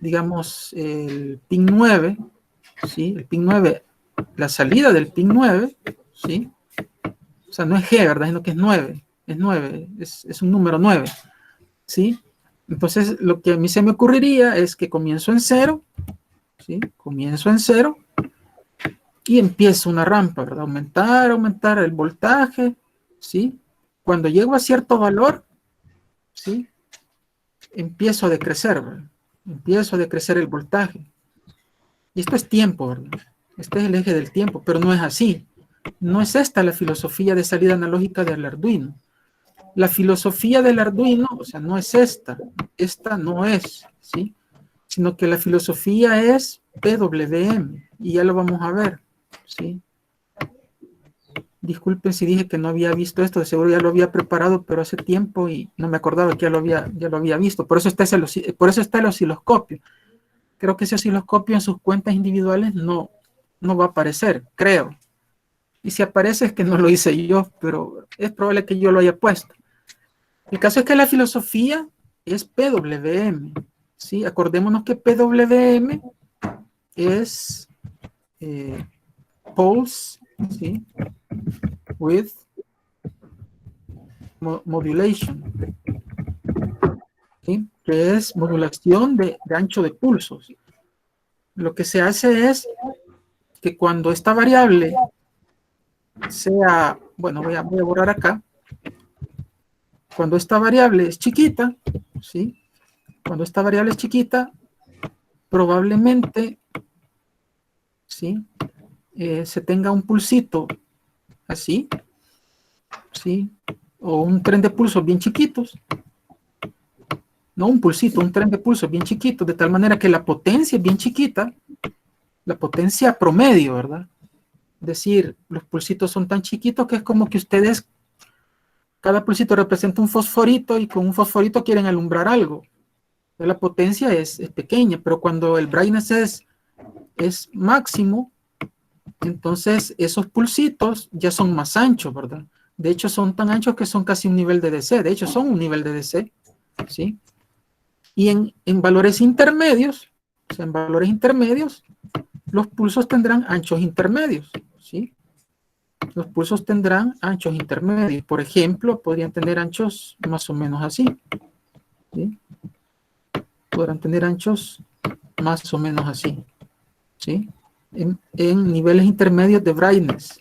digamos, el pin 9, ¿sí? El pin 9, la salida del pin 9, ¿sí? O sea, no es G, ¿verdad? Sino que es 9, es 9, es un número 9, ¿sí? Entonces, lo que a mí se me ocurriría es que comienzo en 0, ¿sí? Comienzo en 0 y empiezo una rampa, ¿verdad? Aumentar el voltaje, ¿sí? Cuando llego a cierto valor, ¿sí? Empiezo a decrecer, ¿verdad? Empiezo a decrecer el voltaje. Y esto es tiempo, ¿verdad? Este es el eje del tiempo, pero no es así. No es esta la filosofía de salida analógica del Arduino. La filosofía del Arduino, o sea, no es esta no es, ¿sí? Sino que la filosofía es PWM, y ya lo vamos a ver, ¿sí? Disculpen si dije que no había visto esto, de seguro ya lo había preparado, pero hace tiempo y no me acordaba que ya lo había visto. Por eso está el osciloscopio. Creo que ese osciloscopio en sus cuentas individuales no va a aparecer, creo. Y si aparece es que no lo hice yo, pero es probable que yo lo haya puesto. El caso es que la filosofía es PWM, ¿sí? Acordémonos que PWM es pulse, ¿sí? With modulation, ¿sí? Que es modulación de ancho de pulsos. Lo que se hace es que cuando esta variable sea, bueno, voy a borrar acá, cuando esta variable es chiquita, ¿sí? Cuando esta variable es chiquita, probablemente, ¿sí? Se tenga un pulsito así, ¿sí? O un tren de pulsos bien chiquitos. No un pulsito, un tren de pulsos bien chiquito, de tal manera que la potencia es bien chiquita, la potencia promedio, ¿verdad? Es decir, los pulsitos son tan chiquitos que es como que ustedes, cada pulsito representa un fosforito y con un fosforito quieren alumbrar algo. La potencia es pequeña, pero cuando el brightness es máximo, entonces esos pulsitos ya son más anchos, ¿verdad? De hecho, son tan anchos que son casi un nivel de DC. De hecho, son un nivel de DC, ¿sí? Y en valores intermedios, o sea, en valores intermedios, los pulsos tendrán anchos intermedios, ¿sí? Los pulsos tendrán anchos intermedios. Por ejemplo, podrían tener anchos más o menos así. ¿Sí? Podrán tener anchos más o menos así. ¿Sí? En niveles intermedios de brightness.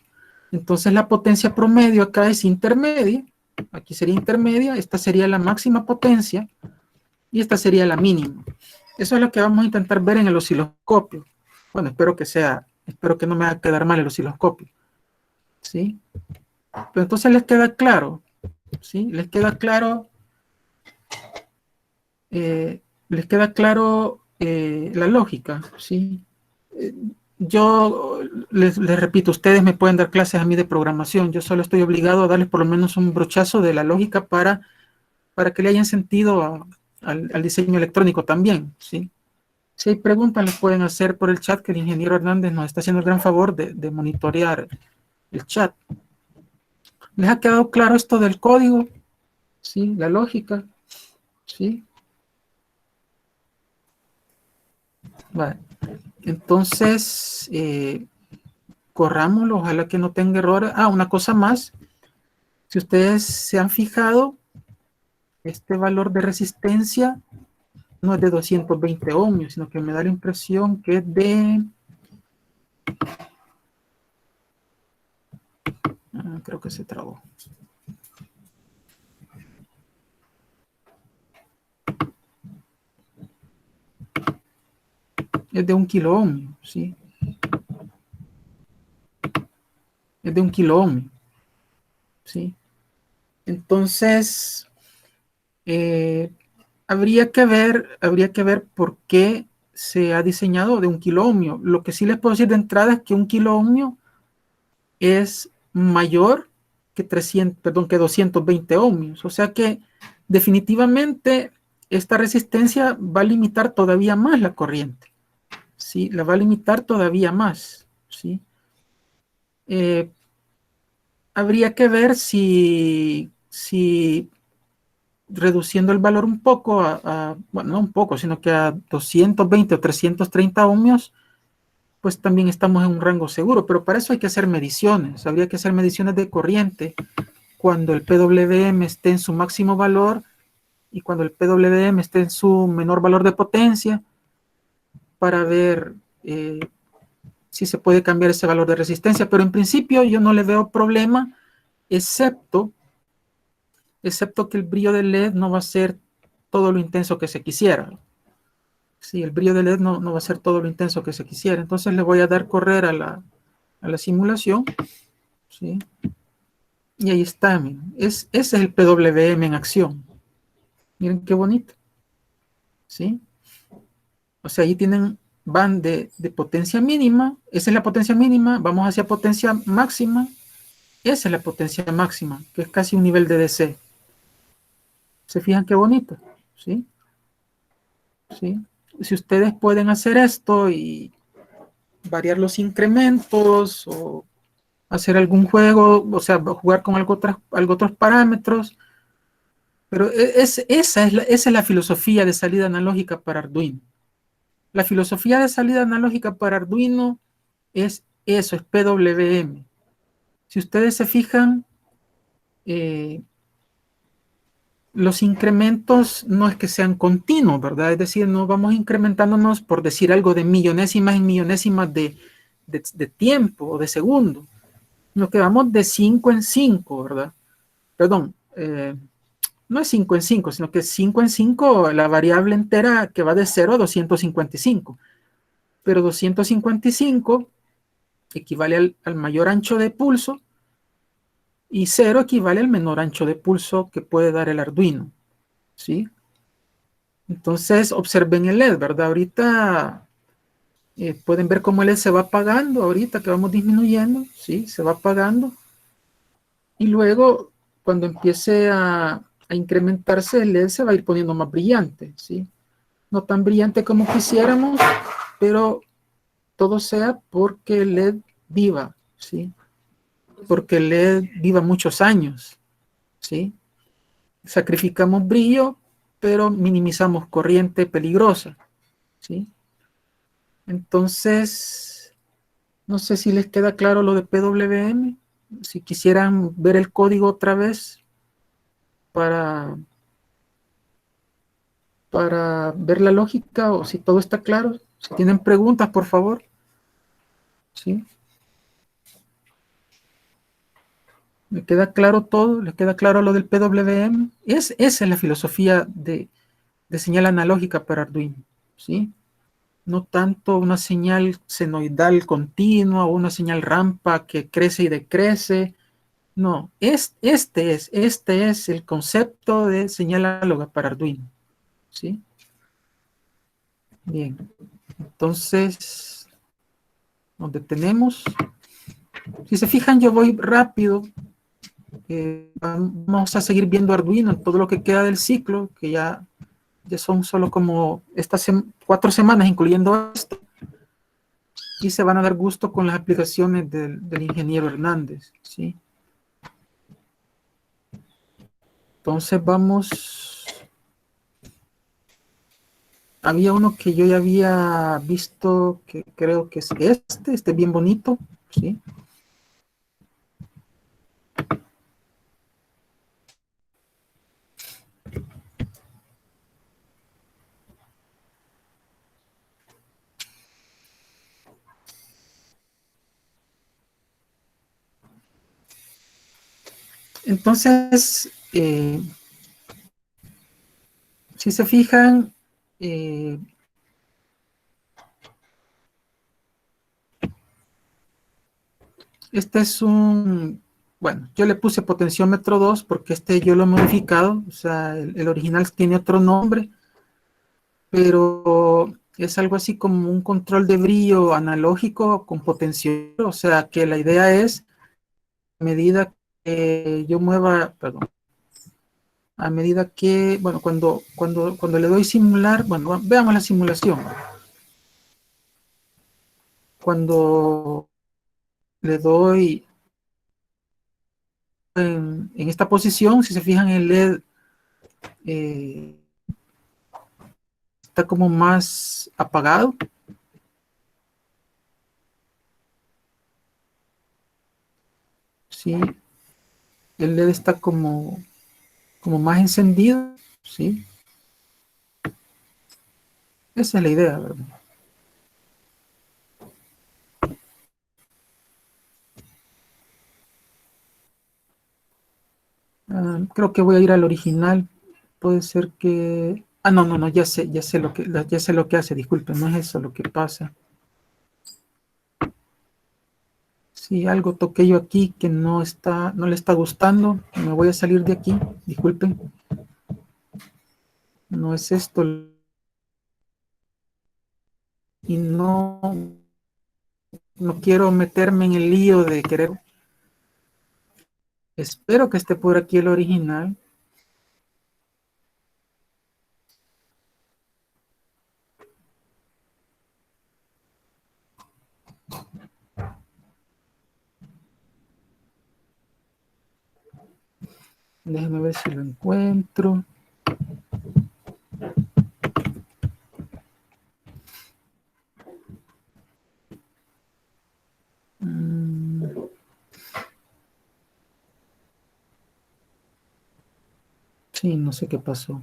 Entonces la potencia promedio acá es intermedia. Aquí sería intermedia. Esta sería la máxima potencia. Y esta sería la mínima. Eso es lo que vamos a intentar ver en el osciloscopio. Bueno, espero que no me va a quedar mal el osciloscopio. ¿Sí? Pero entonces les queda claro. ¿Sí? Les queda claro la lógica, ¿sí? Yo les repito, ustedes me pueden dar clases a mí de programación, yo solo estoy obligado a darles por lo menos un brochazo de la lógica para que le hayan sentido al diseño electrónico también, ¿sí? Si hay preguntas, las pueden hacer por el chat, que el ingeniero Hernández nos está haciendo el gran favor de monitorear el chat. ¿Les ha quedado claro esto del código? ¿Sí? La lógica, ¿sí? Vale. Entonces, corrámoslo, ojalá que no tenga errores. Una cosa más. Si ustedes se han fijado, este valor de resistencia no es de 220 ohmios, sino que me da la impresión que es de... creo que se trabó. Es de 1 kilo ohmio, ¿sí? Es de 1 kilo ohmio, ¿sí? Entonces, habría que ver por qué se ha diseñado de 1 kilo ohmio. Lo que sí les puedo decir de entrada es que 1 kilo ohmio es mayor que 220 ohmios. O sea que definitivamente esta resistencia va a limitar todavía más la corriente. ¿Sí? La va a limitar todavía más. ¿Sí? Habría que ver si reduciendo el valor un poco, bueno, no un poco, sino que a 220 o 330 ohmios, pues también estamos en un rango seguro, pero para eso hay que hacer mediciones. Habría que hacer mediciones de corriente cuando el PWM esté en su máximo valor y cuando el PWM esté en su menor valor de potencia, para ver si se puede cambiar ese valor de resistencia. Pero en principio yo no le veo problema, excepto que el brillo del LED no va a ser todo lo intenso que se quisiera. Sí, el brillo del LED no va a ser todo lo intenso que se quisiera. Entonces le voy a dar correr a la simulación. ¿Sí? Y ahí está, miren. Ese es el PWM en acción. Miren qué bonito. ¿Sí? O sea, ahí van de potencia mínima. Esa es la potencia mínima. Vamos hacia potencia máxima. Esa es la potencia máxima, que es casi un nivel de DC. ¿Se fijan qué bonito? ¿Sí? ¿Sí? Si ustedes pueden hacer esto y variar los incrementos o hacer algún juego, o sea, jugar con algo otros parámetros, pero esa es la filosofía de salida analógica para Arduino. La filosofía de salida analógica para Arduino es eso, es PWM. Si ustedes se fijan, los incrementos no es que sean continuos, ¿verdad? Es decir, no vamos incrementándonos por decir algo de millonésimas en millonésimas de tiempo o de segundo, sino que vamos de 5 en 5, ¿verdad? Perdón, no es 5 en 5, sino que es 5 en 5 la variable entera que va de 0 a 255. Pero 255 equivale al mayor ancho de pulso y 0 equivale al menor ancho de pulso que puede dar el Arduino, ¿sí? Entonces, observen el LED, ¿verdad? Ahorita pueden ver cómo el LED se va apagando, ahorita que vamos disminuyendo, ¿sí? Se va apagando. Y luego, cuando empiece a incrementarse, el LED se va a ir poniendo más brillante, ¿sí? No tan brillante como quisiéramos, pero todo sea porque el LED viva, ¿sí? Porque el LED viva muchos años, ¿sí? Sacrificamos brillo, pero minimizamos corriente peligrosa, ¿sí? Entonces, no sé si les queda claro lo de PWM. si quisieran ver el código otra vez para ver la lógica o si todo está claro. Si tienen preguntas, por favor. ¿Sí? ¿Le queda claro todo? ¿Le queda claro lo del PWM? Esa es la filosofía de señal analógica para Arduino. ¿Sí? No tanto una señal senoidal continua o una señal rampa que crece y decrece. No, este es el concepto de señal análoga para Arduino. ¿Sí? Bien, entonces nos detenemos. Si se fijan, yo voy rápido. Vamos a seguir viendo Arduino en todo lo que queda del ciclo, que ya son solo como estas 4 semanas, incluyendo esto, y se van a dar gusto con las aplicaciones del ingeniero Hernández. ¿Sí? Entonces vamos. Había uno que yo ya había visto, que creo que es este bien bonito. ¿Sí? Entonces, si se fijan, este es bueno, yo le puse potenciómetro 2 porque este yo lo he modificado, o sea, el original tiene otro nombre, pero es algo así como un control de brillo analógico con potenciómetro, o sea, que la idea es, a medida que yo mueva, perdón, a medida que, bueno, cuando le doy simular, bueno, veamos la simulación. Cuando le doy en esta posición, si se fijan, el LED está como más apagado. Sí, el LED está como más encendido. Sí, esa es la idea, ¿verdad? Creo que voy a ir al original. Puede ser que... no, ya sé lo que hace, disculpen, no es eso lo que pasa. Sí, algo toqué yo aquí que no le está gustando. Me voy a salir de aquí, disculpen. No es esto. Y no quiero meterme en el lío de querer. Espero que esté por aquí el original. Déjenme ver si lo encuentro. Sí, no sé qué pasó.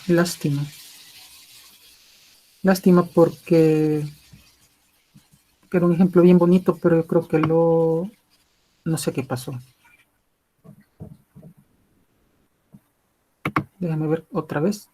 Lástima. Lástima porque era un ejemplo bien bonito, pero yo creo que no sé qué pasó. Déjame ver otra vez.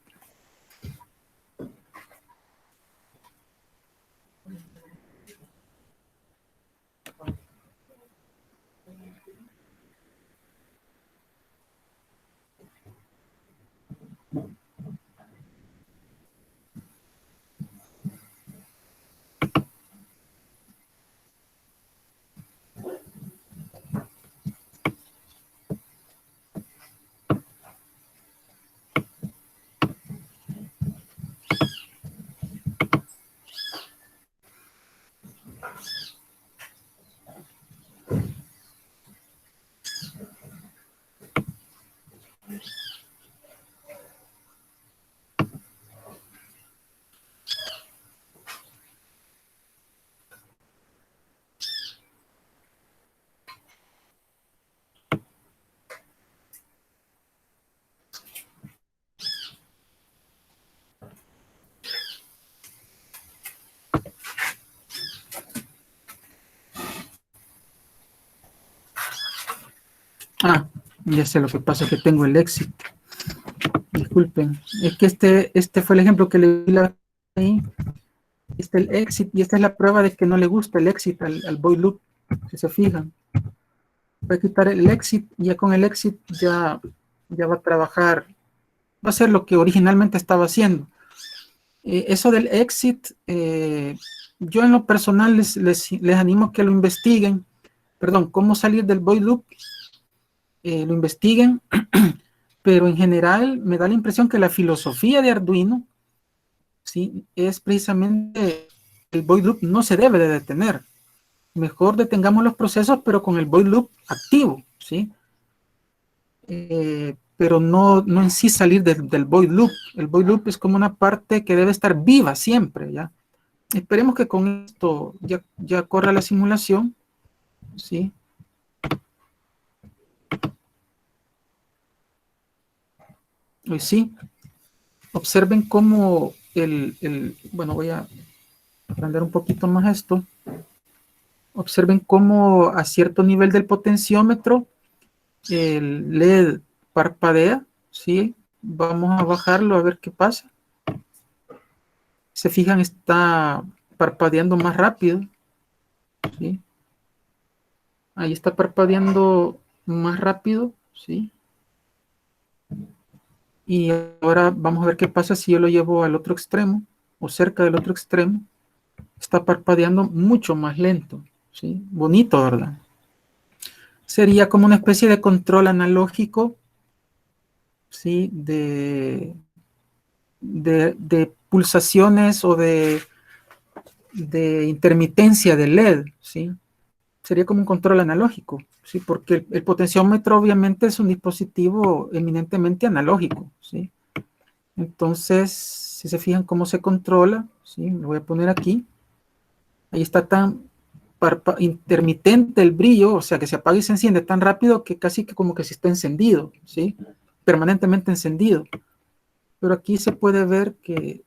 Ah, ya sé, lo que pasa es que tengo el exit. Disculpen, es que este fue el ejemplo que le di ahí. Este es el exit y esta es la prueba de que no le gusta el exit al void loop, si se fijan. Voy a quitar el exit y ya con el exit ya va a trabajar, va a hacer lo que originalmente estaba haciendo. Eso del exit, yo en lo personal les animo que lo investiguen. Perdón, cómo salir del void loop, lo investiguen, pero en general me da la impresión que la filosofía de Arduino, ¿sí?, es precisamente el void loop no se debe de detener. Mejor detengamos los procesos, pero con el void loop activo, ¿sí? Pero no en sí salir del void loop. El void loop es como una parte que debe estar viva siempre, ¿ya? Esperemos que con esto ya corra la simulación, ¿sí? Pues sí, observen cómo bueno, voy a agrandar un poquito más esto. Observen cómo a cierto nivel del potenciómetro el LED parpadea, ¿sí? Vamos a bajarlo a ver qué pasa. Se fijan, está parpadeando más rápido, ¿sí? Ahí está parpadeando más rápido, ¿sí? Y ahora vamos a ver qué pasa si yo lo llevo al otro extremo o cerca del otro extremo. Está parpadeando mucho más lento, ¿sí? Bonito, ¿verdad? Sería como una especie de control analógico, ¿sí? De pulsaciones o de intermitencia de LED, ¿sí? Sería como un control analógico, ¿sí? Porque el potenciómetro obviamente es un dispositivo eminentemente analógico, ¿sí? Entonces, si se fijan cómo se controla, ¿sí? Lo voy a poner aquí. Ahí está tan intermitente el brillo, o sea, que se apaga y se enciende tan rápido que casi que como que si está encendido, ¿sí? Permanentemente encendido. Pero aquí se puede ver que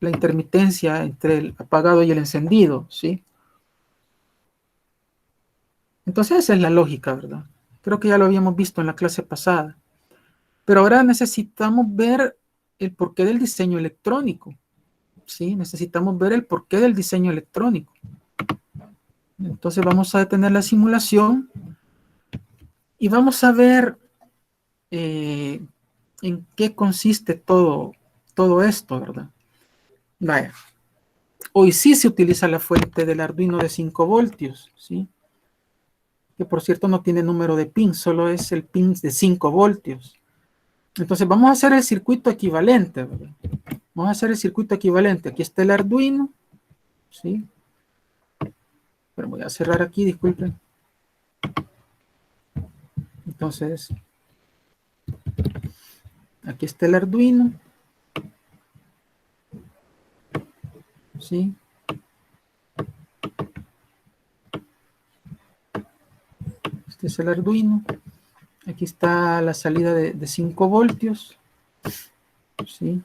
la intermitencia entre el apagado y el encendido, ¿sí? Entonces esa es la lógica, ¿verdad? Creo que ya lo habíamos visto en la clase pasada. Pero ahora necesitamos ver el porqué del diseño electrónico, ¿sí? Necesitamos ver el porqué del diseño electrónico. Entonces vamos a detener la simulación y vamos a ver en qué consiste todo esto, ¿verdad? Vaya, hoy sí se utiliza la fuente del Arduino de 5 voltios, ¿sí? Que por cierto no tiene número de pin, solo es el pin de 5 voltios. Entonces vamos a hacer el circuito equivalente, ¿verdad? Vamos a hacer el circuito equivalente. Aquí está el Arduino, ¿sí? Pero voy a cerrar aquí, disculpen. Entonces, aquí está el Arduino, ¿sí? Este es el Arduino. Aquí está la salida de 5 voltios, ¿sí?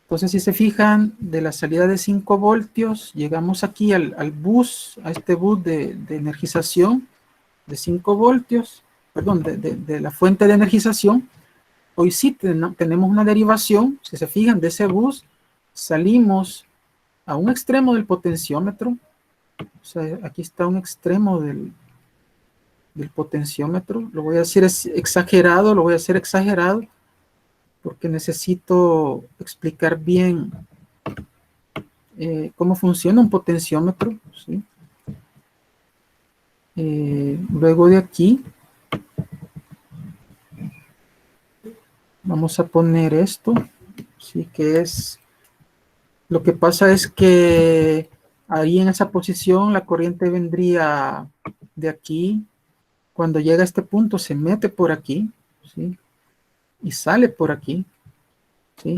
Entonces, si se fijan, de la salida de 5 voltios, llegamos aquí al bus, a este bus de energización de 5 voltios, perdón, de la fuente de energización. Hoy sí tenemos una derivación, si se fijan, de ese bus, salimos a un extremo del potenciómetro, o sea, aquí está un extremo del potenciómetro, lo voy a hacer exagerado, porque necesito explicar bien cómo funciona un potenciómetro, ¿sí? Luego de aquí vamos a poner esto, ¿sí? Que es, lo que pasa es que ahí en esa posición la corriente vendría de aquí, cuando llega a este punto se mete por aquí, ¿sí? Y sale por aquí, ¿sí?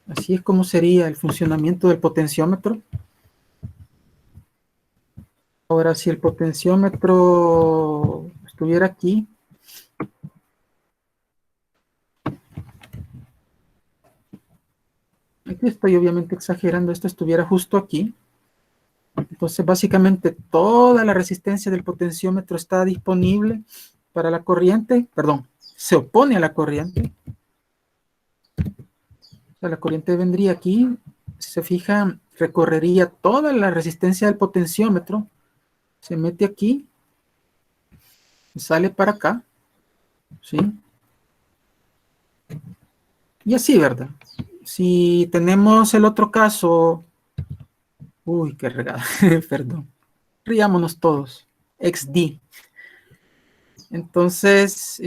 Así es como sería el funcionamiento del potenciómetro. Ahora, si el potenciómetro estuviera aquí, aquí estoy obviamente exagerando, esto estuviera justo aquí, entonces básicamente toda la resistencia del potenciómetro está disponible para la corriente, perdón, se opone a la corriente. O sea, la corriente vendría aquí, si se fijan, recorrería toda la resistencia del potenciómetro, se mete aquí, sale para acá, ¿sí? Y así, ¿verdad? Si tenemos el otro caso, uy, qué regada, perdón, riámonos todos, XD. Entonces,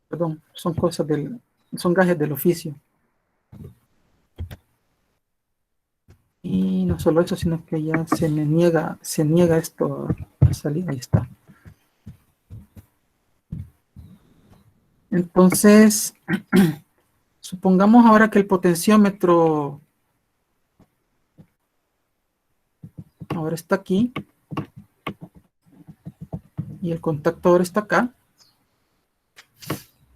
perdón, son gajes del oficio. Y no solo eso, sino que ya se niega esto a salir, ahí está. Entonces, supongamos ahora que el potenciómetro ahora está aquí y el contacto ahora está acá.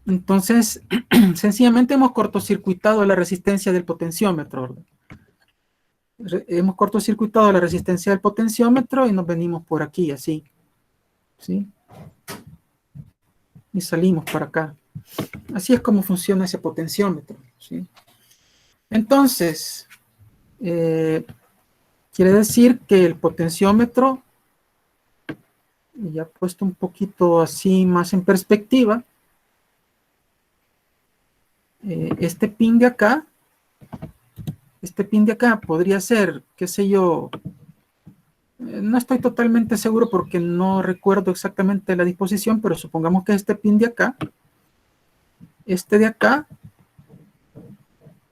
Entonces, sencillamente hemos cortocircuitado la resistencia del potenciómetro, ¿verdad? Hemos cortocircuitado la resistencia del potenciómetro y nos venimos por aquí, así, ¿sí? Y salimos para acá. Así es como funciona ese potenciómetro, ¿sí? Entonces, quiere decir que el potenciómetro, ya puesto un poquito así más en perspectiva, este pin de acá podría ser, qué sé yo, no estoy totalmente seguro porque no recuerdo exactamente la disposición, pero supongamos que este pin de acá, este de acá,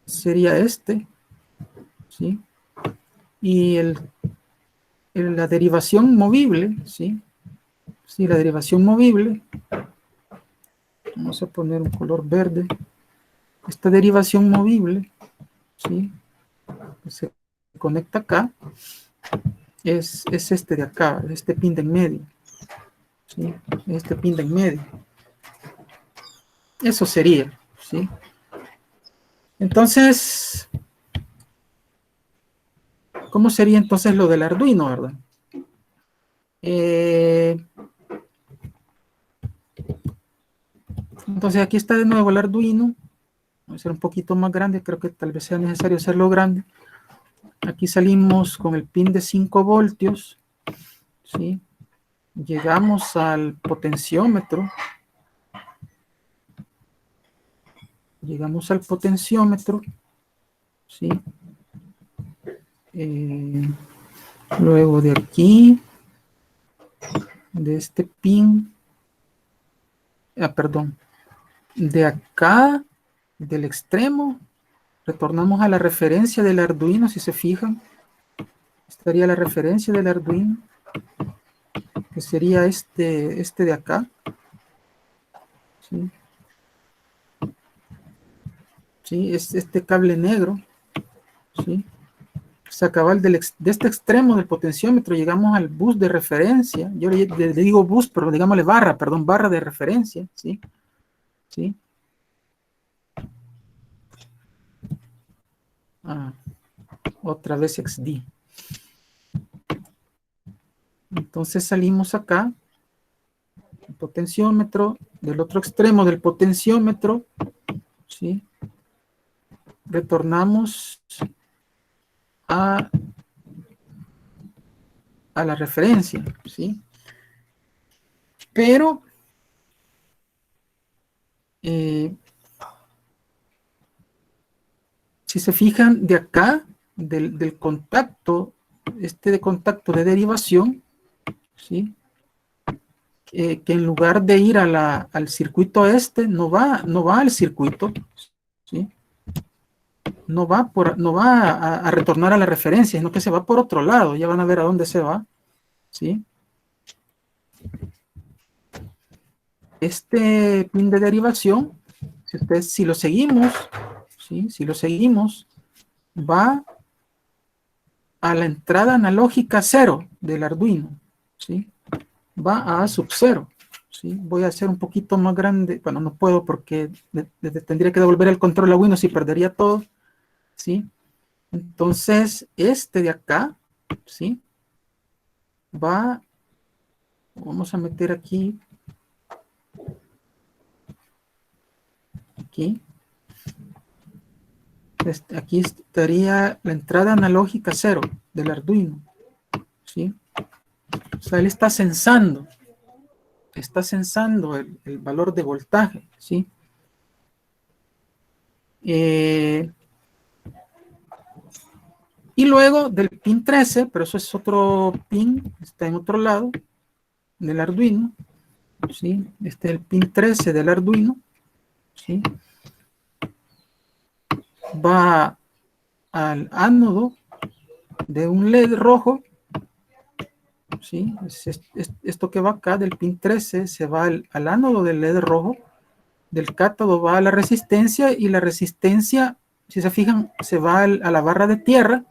sería este, ¿sí? Y la derivación movible, ¿sí? Sí, la derivación movible, vamos a poner un color verde, esta derivación movible, ¿sí? Que se conecta acá, es este de acá, este pin de en medio, ¿sí? Este pin de en medio. Eso sería, ¿sí? Entonces, ¿cómo sería entonces lo del Arduino, verdad? Entonces aquí está de nuevo el Arduino. Voy a hacer un poquito más grande, creo que tal vez sea necesario hacerlo grande. Aquí salimos con el pin de 5 voltios, ¿sí? Llegamos al potenciómetro. Llegamos al potenciómetro, ¿sí? Luego de aquí, de este pin, perdón, de acá, del extremo, retornamos a la referencia del Arduino, si se fijan, estaría la referencia del Arduino, que sería este de acá, ¿sí? ¿Sí? Es este cable negro, ¿sí? Se acaba de este extremo del potenciómetro, llegamos al bus de referencia, yo le digo bus, pero digámosle barra, perdón, barra de referencia, ¿sí? ¿Sí? Otra vez XD. Entonces salimos acá, el potenciómetro, del otro extremo del potenciómetro, ¿sí? Retornamos a la referencia, ¿sí? Pero si se fijan de acá, del contacto, de contacto de derivación, ¿sí? Que en lugar de ir al circuito no va al circuito, ¿sí? No va a retornar a la referencia, sino que se va por otro lado. Ya van a ver a dónde se va, ¿sí? Este pin de derivación, si lo seguimos, ¿sí? Si lo seguimos, va a la entrada analógica 0 del Arduino, ¿sí? Va a sub 0, ¿sí? Voy a hacer un poquito más grande, bueno, no puedo porque tendría que devolver el control a Windows y perdería todo, ¿sí? Entonces, este de acá, ¿sí? vamos a meter aquí, aquí estaría la entrada analógica 0 del Arduino, ¿sí? O sea, él está censando el valor de voltaje, ¿sí? Y luego del pin 13, pero eso es otro pin, está en otro lado del Arduino, ¿sí? Este es el pin 13 del Arduino, ¿sí? Va al ánodo de un LED rojo, ¿sí? Esto que va acá del pin 13 se va al ánodo del LED rojo, del cátodo va a la resistencia, y la resistencia, si se fijan, se va a la barra de tierra,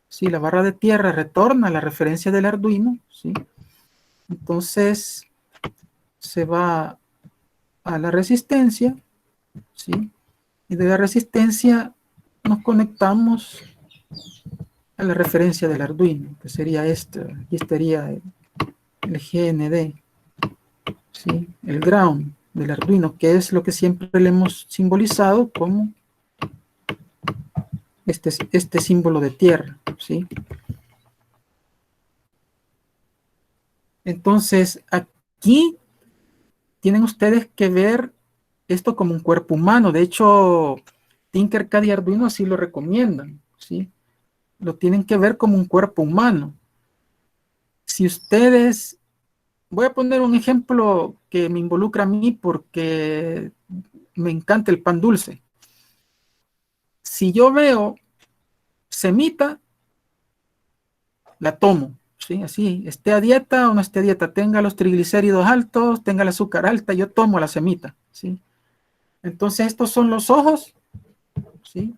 ¿sí? La barra de tierra retorna a la referencia del Arduino, ¿sí? Entonces se va a la resistencia, ¿sí? Y de la resistencia nos conectamos a la referencia del Arduino, que sería esta. Aquí estaría el GND, ¿sí? El ground del Arduino, que es lo que siempre le hemos simbolizado como este símbolo de tierra, ¿sí? Entonces, aquí tienen ustedes que ver esto como un cuerpo humano. De hecho, Tinkercad y Arduino así lo recomiendan, ¿sí? Lo tienen que ver como un cuerpo humano. Si ustedes, voy a poner un ejemplo que me involucra a mí porque me encanta el pan dulce. Si yo veo semita, la tomo, ¿sí? Así, esté a dieta o no esté a dieta, tenga los triglicéridos altos, tenga el azúcar alta, yo tomo la semita, ¿sí? Entonces estos son los ojos, ¿sí?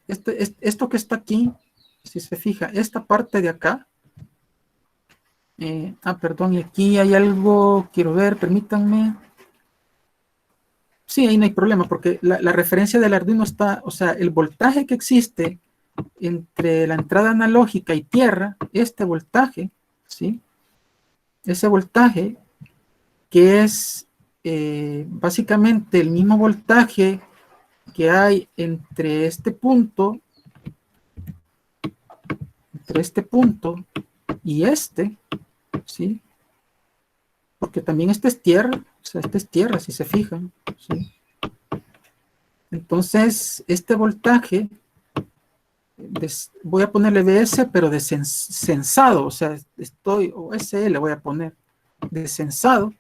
Esto que está aquí, si se fija, esta parte de acá, perdón, y aquí hay algo, quiero ver, permítanme. Sí, ahí no hay problema, porque la referencia del Arduino está, o sea, el voltaje que existe entre la entrada analógica y tierra, este voltaje, ¿sí? Ese voltaje que es básicamente el mismo voltaje que hay entre este punto y este, ¿sí? Porque también este es tierra, o sea, este es tierra, si se fijan, ¿sí? Entonces, este voltaje, voy a ponerle BS, pero de sensado, o sea, o SL voy a poner, de sensado,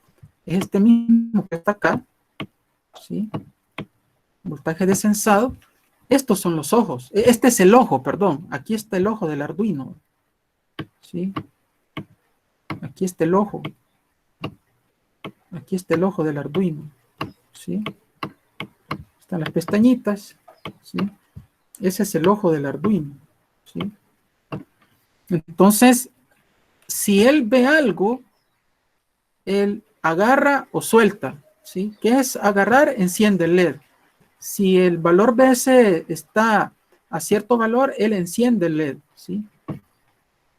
es este mismo que está acá, ¿sí? Voltaje de sensado. Estos son los ojos, este es el ojo, perdón, aquí está el ojo del Arduino, ¿sí? Aquí está el ojo. Aquí está el ojo del Arduino, ¿sí? Están las pestañitas, ¿sí? Ese es el ojo del Arduino, ¿sí? Entonces, si él ve algo, él agarra o suelta, ¿sí? ¿Qué es agarrar? Enciende el LED. Si el valor BS está a cierto valor, él enciende el LED, ¿sí?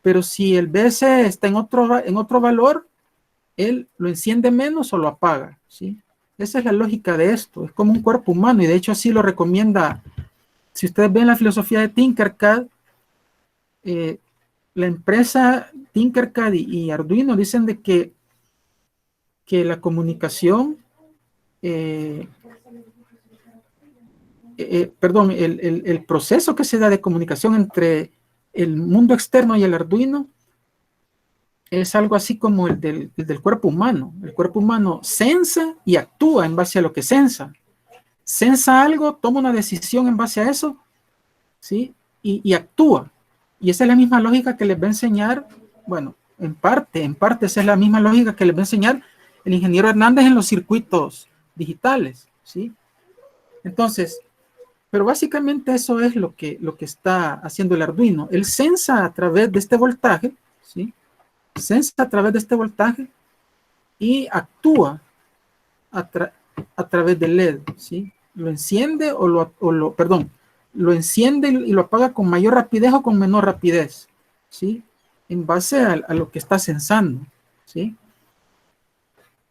Pero si el BS está en otro valor, él lo enciende menos o lo apaga, ¿sí? Esa es la lógica de esto, es como un cuerpo humano, y de hecho así lo recomienda. Si ustedes ven la filosofía de Tinkercad, la empresa Tinkercad y Arduino dicen de que la comunicación, perdón, el proceso que se da de comunicación entre el mundo externo y el Arduino es algo así como el del cuerpo humano. El cuerpo humano sensa y actúa en base a lo que sensa. Sensa algo, toma una decisión en base a eso, ¿sí? Y actúa. Y esa es la misma lógica que les va a enseñar, bueno, en parte esa es la misma lógica que les va a enseñar el ingeniero Hernández en los circuitos digitales, ¿sí? Entonces, pero básicamente eso es lo que está haciendo el Arduino. Él sensa a través de este voltaje, ¿sí? Sensa a través de este voltaje y actúa a través del LED, ¿sí? Lo enciende lo enciende y lo apaga con mayor rapidez o con menor rapidez, ¿sí? en base a lo que está sensando, ¿sí?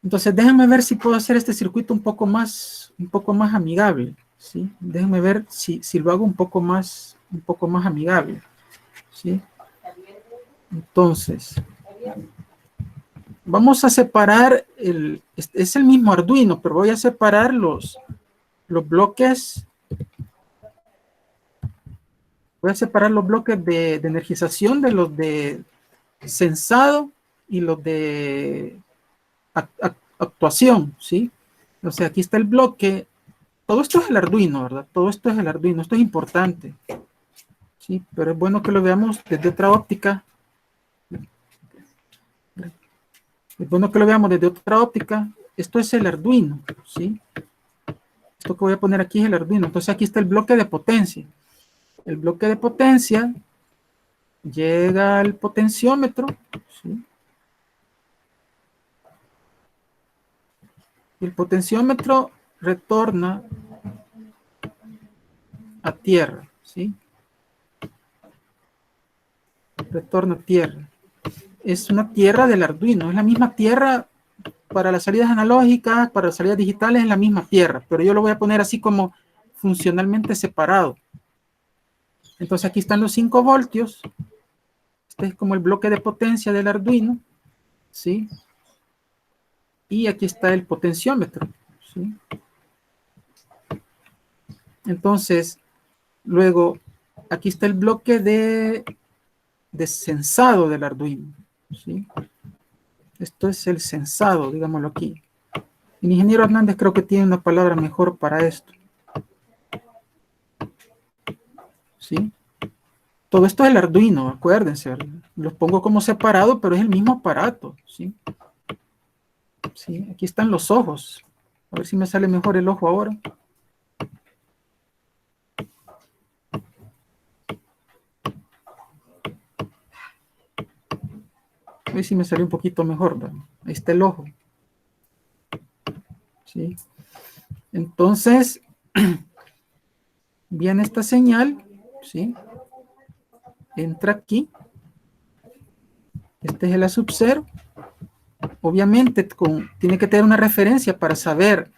Entonces, déjenme ver si puedo hacer este circuito un poco más amigable, ¿sí? Déjenme ver si lo hago un poco más amigable, ¿sí? Entonces, vamos a separar es el mismo Arduino, pero voy a separar los bloques. Voy a separar los bloques de energización de los de sensado y los de actuación, ¿sí? O sea, aquí está el bloque. Todo esto es el Arduino, ¿verdad? Todo esto es el Arduino. Esto es importante, ¿sí? Pero es bueno que lo veamos desde otra óptica. Es bueno que lo veamos desde otra óptica. Esto es el Arduino, ¿sí? Esto que voy a poner aquí es el Arduino. Entonces aquí está el bloque de potencia. El bloque de potencia llega al potenciómetro, ¿sí? Y el potenciómetro retorna a tierra, ¿sí? Retorna a tierra. Es una tierra del Arduino, es la misma tierra para las salidas analógicas, para las salidas digitales, es la misma tierra, pero yo lo voy a poner así como funcionalmente separado. Entonces aquí están los 5 voltios. Este es como el bloque de potencia del Arduino, ¿sí? Y aquí está el potenciómetro, ¿sí? Entonces, luego, aquí está el bloque de sensado del Arduino, ¿sí? Esto es el sensado, digámoslo aquí. El ingeniero Hernández creo que tiene una palabra mejor para esto, ¿sí? Todo esto es el Arduino, acuérdense, los pongo como separado, pero es el mismo aparato, ¿sí? Sí, aquí están los ojos. A ver si me sale mejor el ojo ahora. A ver si me salió un poquito mejor, ¿verdad? Ahí está el ojo. ¿Sí? Entonces, viene esta señal, ¿sí? Entra aquí. Este es el A sub 0. Obviamente, tiene que tener una referencia para saber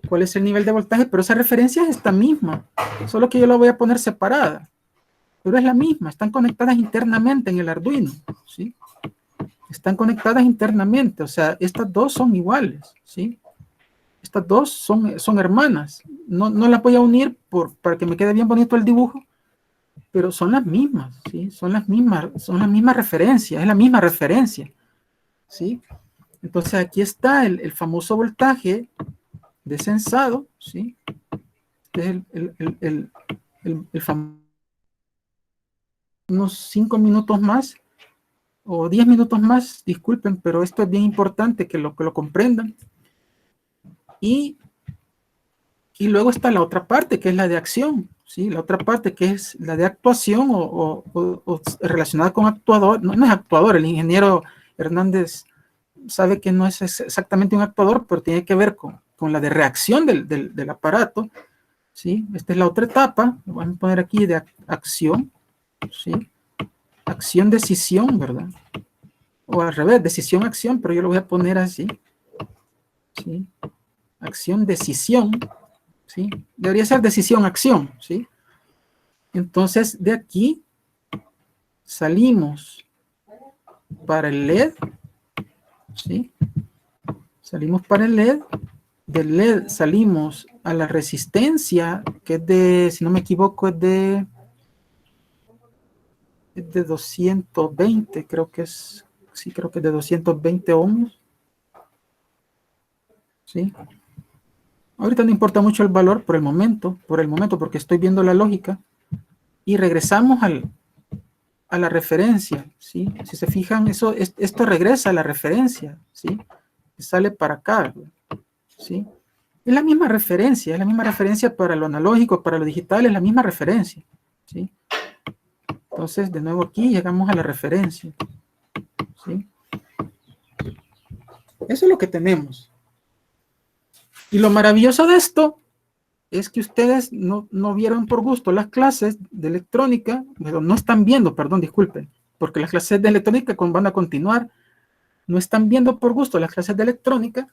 cuál es el nivel de voltaje, pero esa referencia es esta misma, solo que yo la voy a poner separada, pero es la misma, están conectadas internamente en el Arduino, ¿sí? Están conectadas internamente, o sea, estas dos son iguales, ¿sí? Estas dos son hermanas, no las voy a unir para que me quede bien bonito el dibujo, pero son las mismas, ¿sí? Son las mismas referencias, es la misma referencia, ¿sí? Entonces aquí está el famoso voltaje de sensado, ¿sí? Este es el famoso. Unos 5 minutos más o 10 minutos más, disculpen, pero esto es bien importante que lo comprendan. Y luego está la otra parte, que es la de acción, ¿sí? La otra parte que es la de actuación o relacionada con actuador. No es actuador, el ingeniero Hernández sabe que no es exactamente un actuador, pero tiene que ver con la de reacción del aparato, ¿sí? Esta es la otra etapa, vamos a poner aquí de acción, ¿sí? Acción, decisión, ¿verdad? O al revés, decisión, acción, pero yo lo voy a poner así, ¿sí? Acción, decisión, ¿sí? Debería ser decisión, acción, ¿sí? Entonces, de aquí salimos para el LED, ¿sí? Salimos para el LED, del LED salimos a la resistencia, que es de, si no me equivoco, es de 220, creo que es, sí, creo que es de 220 ohmios, ¿sí? Ahorita no importa mucho el valor por el momento, porque estoy viendo la lógica, y regresamos a la referencia, ¿sí? Si se fijan, esto regresa a la referencia, ¿sí? Sale para acá, ¿sí? Es la misma referencia para lo analógico, para lo digital, es la misma referencia, ¿sí? Entonces, de nuevo aquí llegamos a la referencia, ¿sí? Eso es lo que tenemos. Y lo maravilloso de esto es que ustedes no vieron por gusto las clases de electrónica, pero no están viendo, perdón, disculpen, porque las clases de electrónica van a continuar. No están viendo por gusto las clases de electrónica.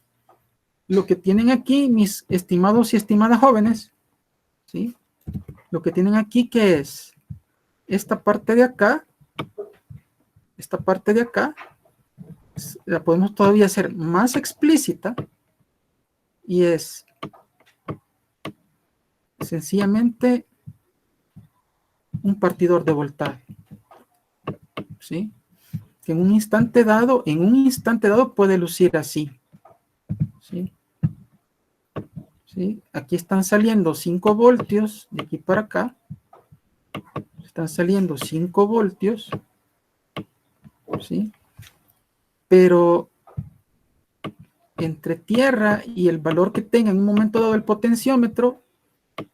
Lo que tienen aquí, mis estimados y estimadas jóvenes, ¿sí? Lo que tienen aquí, que es esta parte de acá, la podemos todavía hacer más explícita, y es sencillamente un partidor de voltaje, ¿sí? Que en un instante dado puede lucir así, ¿sí? ¿Sí? Aquí están saliendo 5 voltios, de aquí para acá, están saliendo 5 voltios, ¿sí? Pero entre tierra y el valor que tenga en un momento dado el potenciómetro,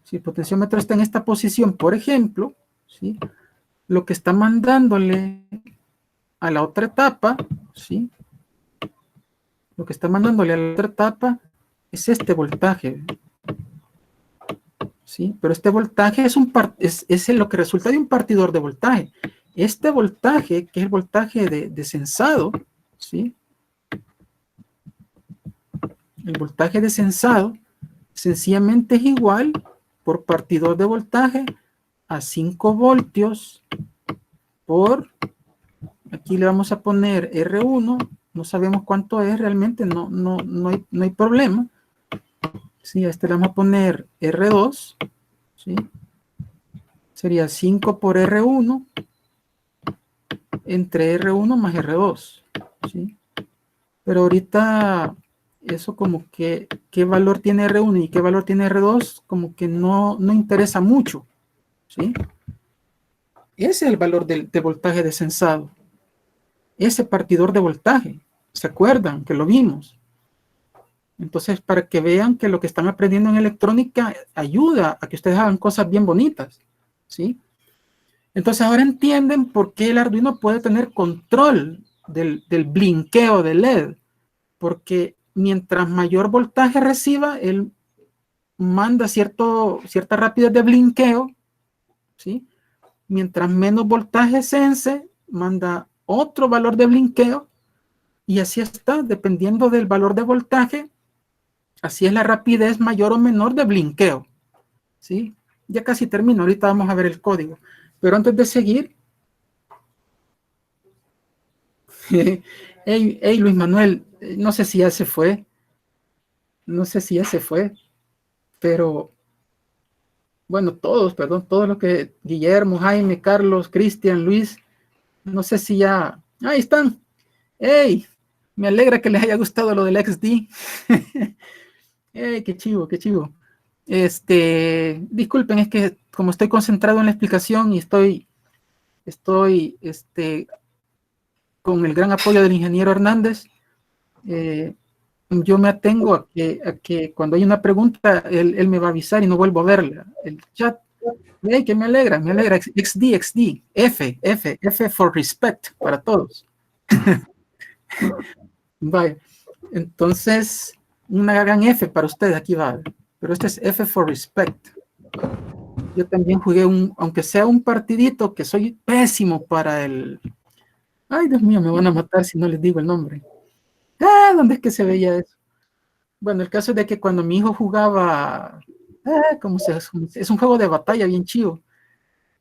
si el potenciómetro está en esta posición, por ejemplo, ¿sí? Lo que está mandándole a la otra etapa, ¿sí? Lo que está mandándole a la otra etapa es este voltaje, ¿sí? Pero este voltaje es lo que resulta de un partidor de voltaje. Este voltaje, que es el voltaje de sensado, ¿sí? El voltaje de sensado sencillamente es igual por partidor de voltaje a 5 voltios por, aquí le vamos a poner R1, no sabemos cuánto es realmente, no hay problema. Sí, a este le vamos a poner R2, ¿sí? Sería 5 por R1 entre R1 más R2, ¿sí? Pero ahorita eso como que qué valor tiene R1 y qué valor tiene R2 como que no interesa mucho, ¿sí? Ese es el valor de voltaje de sensado. Ese partidor de voltaje, ¿se acuerdan que lo vimos? Entonces, para que vean que lo que están aprendiendo en electrónica ayuda a que ustedes hagan cosas bien bonitas, ¿sí? Entonces ahora entienden por qué el Arduino puede tener control del blinqueo de LED, porque mientras mayor voltaje reciba, él manda cierta rapidez de blinqueo, ¿sí? Mientras menos voltaje sense, manda otro valor de blinqueo, y así está, dependiendo del valor de voltaje, así es la rapidez mayor o menor de blinqueo, ¿sí? Ya casi termino, ahorita vamos a ver el código. Pero antes de seguir, hey, Luis Manuel, no sé si ya se fue, pero bueno, todos los que, Guillermo, Jaime, Carlos, Cristian, Luis, no sé si ya, ahí están. Hey, me alegra que les haya gustado lo del XD. Hey, qué chivo, qué chivo. Disculpen, es que como estoy concentrado en la explicación y estoy con el gran apoyo del ingeniero Hernández, yo me atengo a que cuando hay una pregunta, él me va a avisar y no vuelvo a verla. El chat, hey, que me alegra, XD, F for respect para todos. Vaya, entonces, una gran F para ustedes, aquí va, pero este es F for respect. Yo también jugué aunque sea un partidito, que soy pésimo para el... Ay, Dios mío, me van a matar si no les digo el nombre. ¿Dónde es que se veía eso? Bueno, el caso es de que cuando mi hijo jugaba, es un juego de batalla bien chido.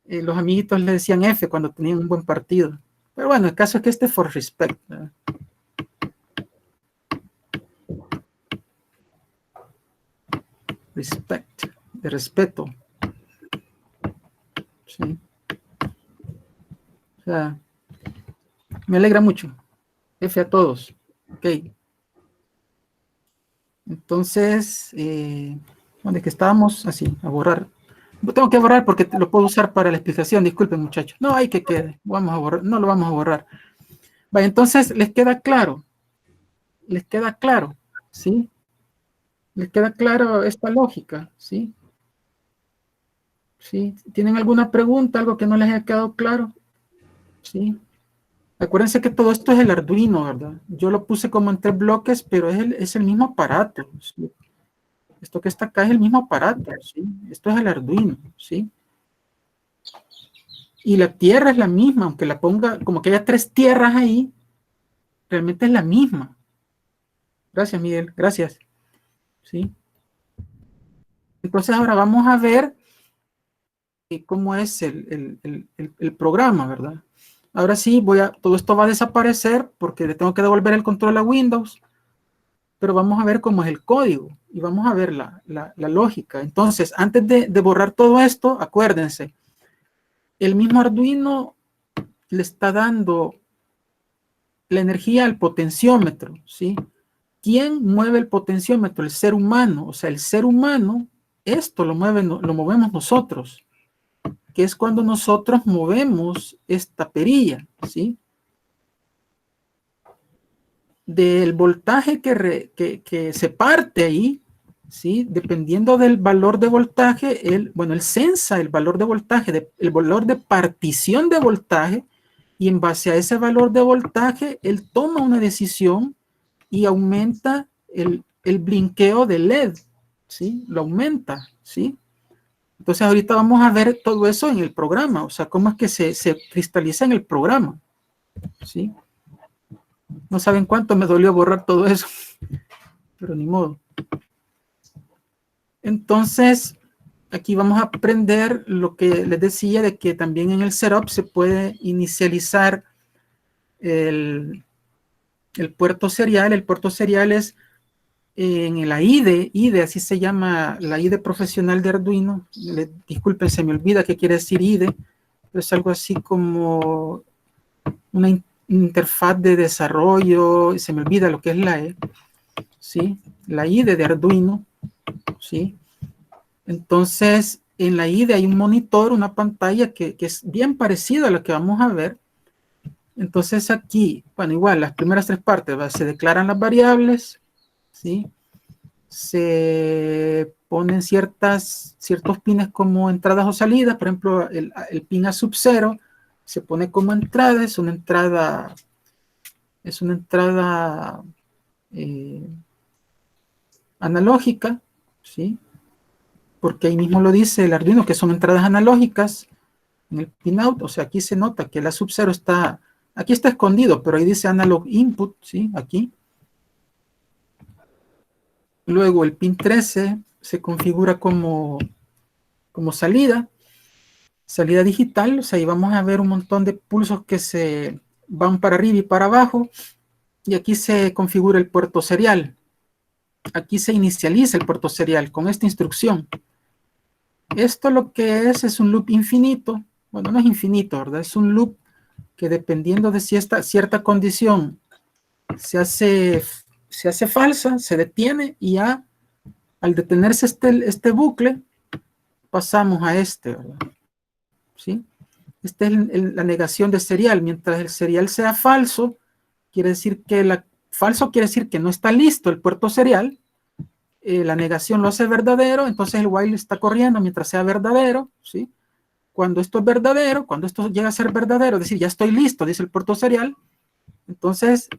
Los amiguitos le decían F cuando tenían un buen partido. Pero bueno, el caso es que este for respect, ¿verdad? Respect, de respeto. Sí. O sea, me alegra mucho. F a todos. Ok. Entonces, ¿dónde que estábamos? Así, a borrar. Tengo que borrar porque lo puedo usar para la explicación. Disculpen, muchachos. No, hay que quede. Vamos a borrar. No lo vamos a borrar. Vale, entonces, ¿les queda claro? ¿Les queda claro? ¿Sí? ¿Les queda claro esta lógica? ¿Sí? ¿Sí? ¿Tienen alguna pregunta? ¿Algo que no les haya quedado claro? ¿Sí? Acuérdense que todo esto es el Arduino, ¿verdad? Yo lo puse como en 3 bloques, pero es el mismo aparato, ¿sí? Esto que está acá es el mismo aparato, ¿sí? Esto es el Arduino, ¿sí? Y la tierra es la misma, aunque la ponga, como que haya 3 tierras ahí, realmente es la misma. Gracias, Miguel, gracias. ¿Sí? Entonces ahora vamos a ver cómo es el programa, ¿verdad? Ahora sí, todo esto va a desaparecer porque le tengo que devolver el control a Windows, pero vamos a ver cómo es el código y vamos a ver la lógica. Entonces, antes de borrar todo esto, acuérdense, el mismo Arduino le está dando la energía al potenciómetro, ¿sí? ¿Quién mueve el potenciómetro? El ser humano. O sea, el ser humano, esto lo movemos nosotros, que es cuando nosotros movemos esta perilla, ¿sí? Del voltaje que se parte ahí, ¿sí? Dependiendo del valor de voltaje, él sensa el valor de voltaje, el valor de partición de voltaje, y en base a ese valor de voltaje, él toma una decisión y aumenta el blinqueo del LED, ¿sí? Lo aumenta, ¿sí? Entonces ahorita vamos a ver todo eso en el programa, o sea, cómo es que se cristaliza en el programa, ¿sí? No saben cuánto me dolió borrar todo eso, pero ni modo. Entonces, aquí vamos a aprender lo que les decía de que también en el setup se puede inicializar el puerto serial. El puerto serial es en la IDE, así se llama la IDE profesional de Arduino. Disculpen, se me olvida qué quiere decir IDE, pero es algo así como una interfaz de desarrollo, y se me olvida lo que es la E, ¿sí? La IDE de Arduino, ¿sí? Entonces, en la IDE hay un monitor, una pantalla que es bien parecida a lo que vamos a ver. Entonces aquí, bueno, igual, las primeras 3 partes, se declaran las variables, ¿sí? Se ponen ciertos pines como entradas o salidas. Por ejemplo, el pin a sub 0 se pone como entrada, es una entrada analógica, ¿sí? Porque ahí mismo lo dice el Arduino, que son entradas analógicas en el pinout. O sea, aquí se nota que la sub 0 aquí está escondido, pero ahí dice analog input, ¿sí? Aquí. Luego el pin 13 se configura como salida digital. O sea, ahí vamos a ver un montón de pulsos que se van para arriba y para abajo, y aquí se configura el puerto serial. Aquí se inicializa el puerto serial con esta instrucción. Esto lo que es un loop infinito. Bueno, no es infinito, ¿verdad? Es un loop que, dependiendo de si esta cierta condición se hace falsa, se detiene, y ya al detenerse este bucle, pasamos a ¿verdad? ¿Sí? Esta es la negación de serial. Mientras el serial sea falso, quiere decir que falso quiere decir que no está listo el puerto serial. La negación lo hace verdadero, entonces el while está corriendo mientras sea verdadero, ¿sí? Cuando esto es verdadero, cuando esto llega a ser verdadero, es decir, ya estoy listo, dice el puerto serial, entonces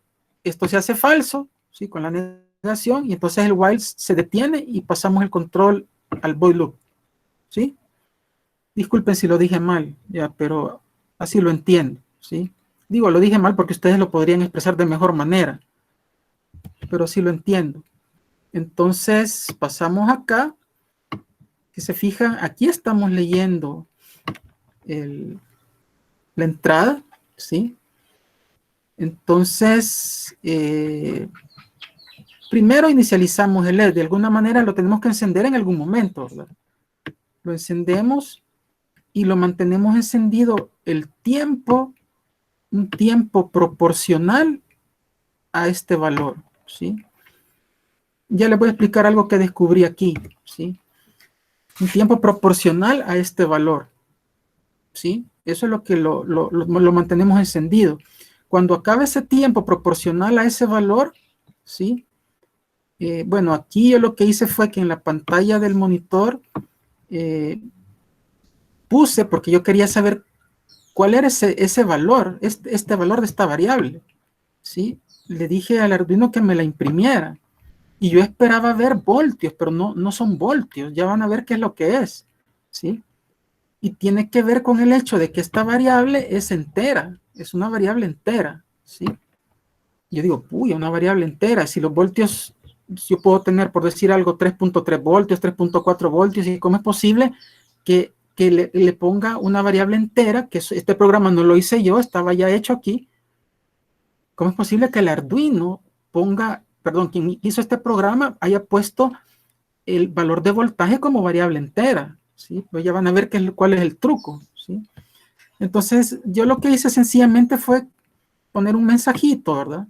esto se hace falso, ¿sí? Con la negación, y entonces el while se detiene y pasamos el control al void loop, ¿sí? Disculpen si lo dije mal, ya, pero así lo entiendo, ¿sí? Digo, lo dije mal porque ustedes lo podrían expresar de mejor manera, pero sí lo entiendo. Entonces, pasamos acá. Si se fijan, aquí estamos leyendo la entrada, ¿sí? Entonces, primero inicializamos el LED. De alguna manera lo tenemos que encender en algún momento, ¿verdad? Lo encendemos y lo mantenemos encendido un tiempo proporcional a este valor, ¿sí? Ya les voy a explicar algo que descubrí aquí, ¿sí? Un tiempo proporcional a este valor, ¿sí? Eso es lo que lo mantenemos encendido. Cuando acabe ese tiempo proporcional a ese valor, ¿sí? Bueno, aquí yo lo que hice fue que en la pantalla del monitor puse, porque yo quería saber cuál era ese valor, este valor de esta variable, ¿sí? Le dije al Arduino que me la imprimiera, y yo esperaba ver voltios, pero no son voltios. Ya van a ver qué es lo que es, ¿sí? Y tiene que ver con el hecho de que esta variable es entera, es una variable entera, ¿sí? Yo digo, uy, una variable entera. Si los voltios, yo puedo tener, por decir algo, 3.3 voltios, 3.4 voltios, ¿y cómo es posible que le ponga una variable entera? Que este programa no lo hice yo, estaba ya hecho aquí. ¿Cómo es posible que el Arduino ponga, perdón, quien hizo este programa haya puesto el valor de voltaje como variable entera? ¿Sí? Pues ya van a ver cuál es el truco, ¿sí? Entonces, yo lo que hice sencillamente fue poner un mensajito, ¿verdad?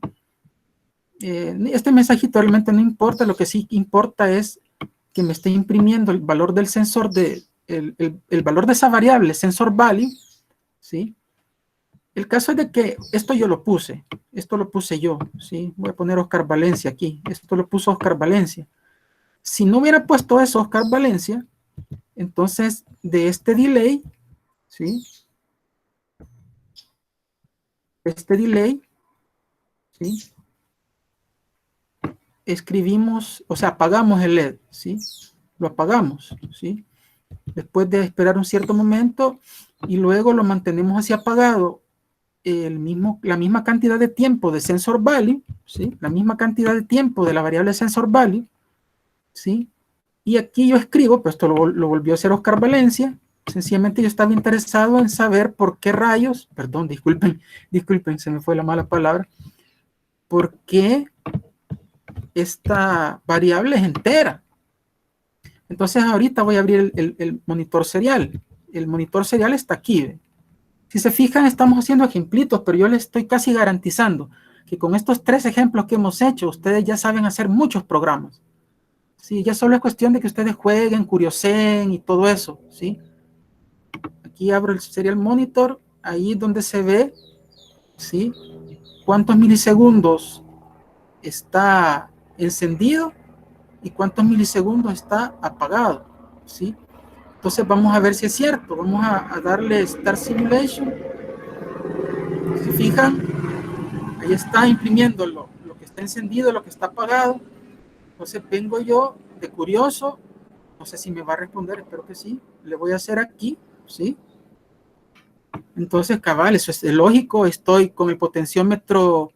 Este mensajito realmente no importa, lo que sí importa es que me esté imprimiendo el valor del sensor, el valor de esa variable, sensor value, ¿sí? El caso es de que esto yo lo puse, esto lo puse yo, ¿sí? Voy a poner Oscar Valencia aquí, esto lo puso Oscar Valencia. Si no hubiera puesto eso Oscar Valencia, entonces de este delay, ¿sí? Este delay, ¿sí? Escribimos, o sea, apagamos el LED, ¿sí? Lo apagamos, ¿sí? Después de esperar un cierto momento y luego lo mantenemos así apagado la misma cantidad de tiempo de sensor value, ¿sí? La misma cantidad de tiempo de la variable sensor value, ¿sí? Y aquí yo escribo, pues esto lo volvió a hacer Oscar Valencia, sencillamente yo estaba interesado en saber por qué rayos, perdón, disculpen, se me fue la mala palabra, por qué esta variable es entera. Entonces ahorita voy a abrir el monitor serial. El monitor serial está aquí. ¿Ve? Si se fijan, estamos haciendo ejemplitos, pero yo les estoy casi garantizando que con estos 3 ejemplos que hemos hecho, ustedes ya saben hacer muchos programas. Sí, ya solo es cuestión de que ustedes jueguen, curioseen y todo eso, ¿sí? Aquí abro el serial monitor, ahí donde se ve, ¿sí? Cuántos milisegundos está encendido y cuántos milisegundos está apagado, ¿sí? Entonces vamos a ver si es cierto. Vamos a darle Start Simulation. Si fijan, ahí está imprimiendo lo que está encendido, lo que está apagado. Entonces vengo yo de curioso. No sé si me va a responder, espero que sí. Le voy a hacer aquí, ¿sí? Entonces, cabal, eso es lógico. Estoy con el potenciómetro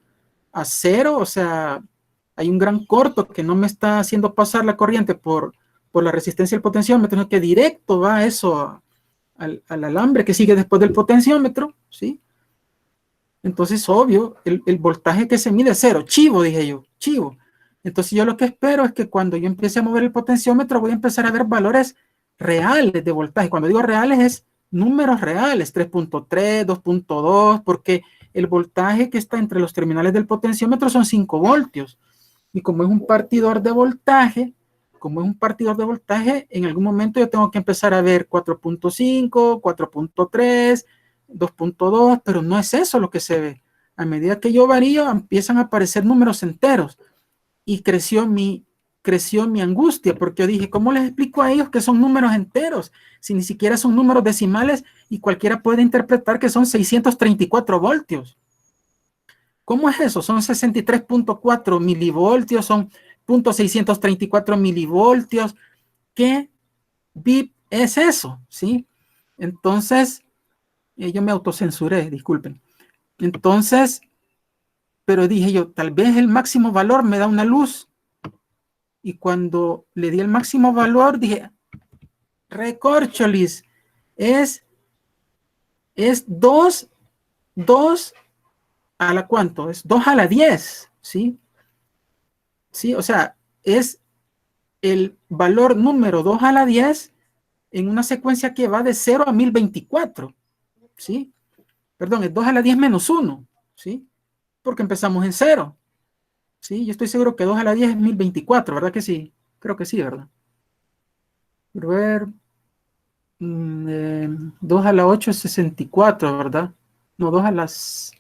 a 0, o sea, hay un gran corto que no me está haciendo pasar la corriente por la resistencia del potenciómetro, sino que directo va eso al alambre que sigue después del potenciómetro, ¿sí? Entonces, obvio, el voltaje que se mide es 0. Chivo, dije yo, chivo. Entonces, yo lo que espero es que cuando yo empiece a mover el potenciómetro, voy a empezar a ver valores reales de voltaje. Cuando digo reales, es números reales, 3.3, 2.2, porque el voltaje que está entre los terminales del potenciómetro son 5 voltios. Y como es un partidor de voltaje, en algún momento yo tengo que empezar a ver 4.5, 4.3, 2.2, pero no es eso lo que se ve. A medida que yo varío, empiezan a aparecer números enteros y creció mi angustia, porque yo dije, ¿cómo les explico a ellos que son números enteros? Si ni siquiera son números decimales y cualquiera puede interpretar que son 634 voltios. ¿Cómo es eso? Son 63.4 milivoltios, son 0.634 milivoltios. ¿Qué bit es eso? ¿Sí? Entonces, yo me autocensuré, disculpen. Entonces, pero dije yo, tal vez el máximo valor me da una luz. Y cuando le di el máximo valor, dije, recorcholis, es 2 a la cuánto, es 2 a la 10, ¿sí? Sí, o sea, es el valor número 2 a la 10 en una secuencia que va de 0 a 1024, ¿sí? Perdón, es 2 a la 10 menos 1, ¿sí? Porque empezamos en 0, ¿sí? Yo estoy seguro que 2 a la 10 es 1024, ¿verdad que sí? Creo que sí, ¿verdad? Quiero ver, 2 a la 8 es 64, ¿verdad? No, 2 a las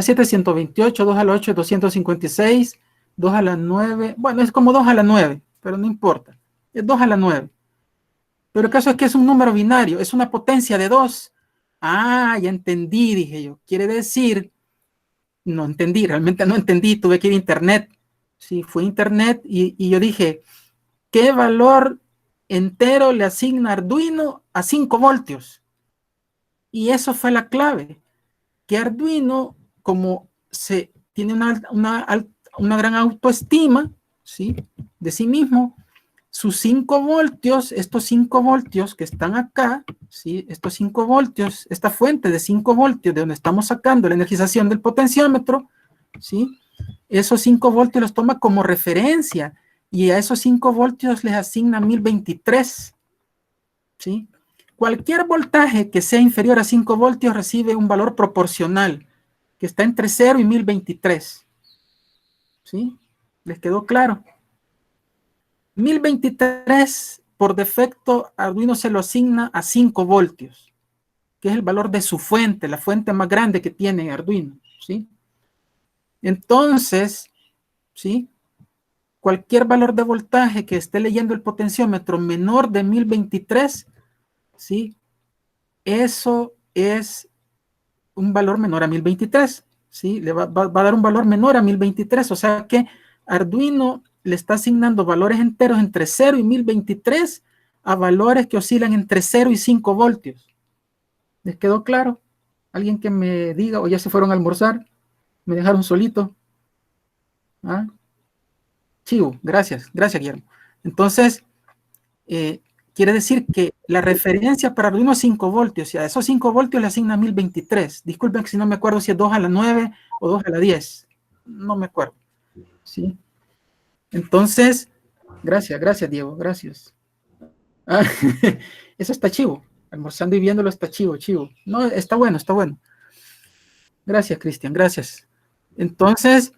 7 es 128, 2 a la 8 es 256, 2 a la 9, bueno, es como 2 a la 9, pero no importa, es 2 a la 9. Pero el caso es que es un número binario, es una potencia de 2. Ah, ya entendí, dije yo. Quiere decir, no entendí, realmente no entendí, tuve que ir a internet. Sí, fue a internet y yo dije, ¿qué valor entero le asigna Arduino a 5 voltios. Y eso fue la clave, que Arduino, como tiene una gran autoestima, ¿sí?, de sí mismo, sus 5 voltios, estos 5 voltios que están acá, ¿sí?, estos 5 voltios, esta fuente de 5 voltios de donde estamos sacando la energización del potenciómetro, ¿sí?, esos 5 voltios los toma como referencia y a esos 5 voltios les asigna 1023, ¿sí? Cualquier voltaje que sea inferior a 5 voltios recibe un valor proporcional que está entre 0 y 1023, ¿sí? ¿Les quedó claro? 1023 por defecto Arduino se lo asigna a 5 voltios, que es el valor de su fuente, la fuente más grande que tiene Arduino, ¿sí? Entonces, ¿sí?, cualquier valor de voltaje que esté leyendo el potenciómetro menor de 1023, ¿sí?, eso es un valor menor a 1023, ¿sí? Le va a dar un valor menor a 1023, o sea que Arduino le está asignando valores enteros entre 0 y 1023 a valores que oscilan entre 0 y 5 voltios. ¿Les quedó claro? ¿Alguien que me diga, o ya se fueron a almorzar? ¿Me dejaron solito? ¿Ah? Chivo, gracias, Guillermo. Entonces, quiere decir que la referencia para Arduino es 5 voltios, y a esos 5 voltios le asigna 1023. Disculpen si no me acuerdo si es 2 a la 9 o 2 a la 10. No me acuerdo. ¿Sí? Entonces, gracias, Diego, gracias. Ah, eso está chivo. Almorzando y viéndolo está chivo. No, está bueno. Gracias, Cristian, gracias. Entonces,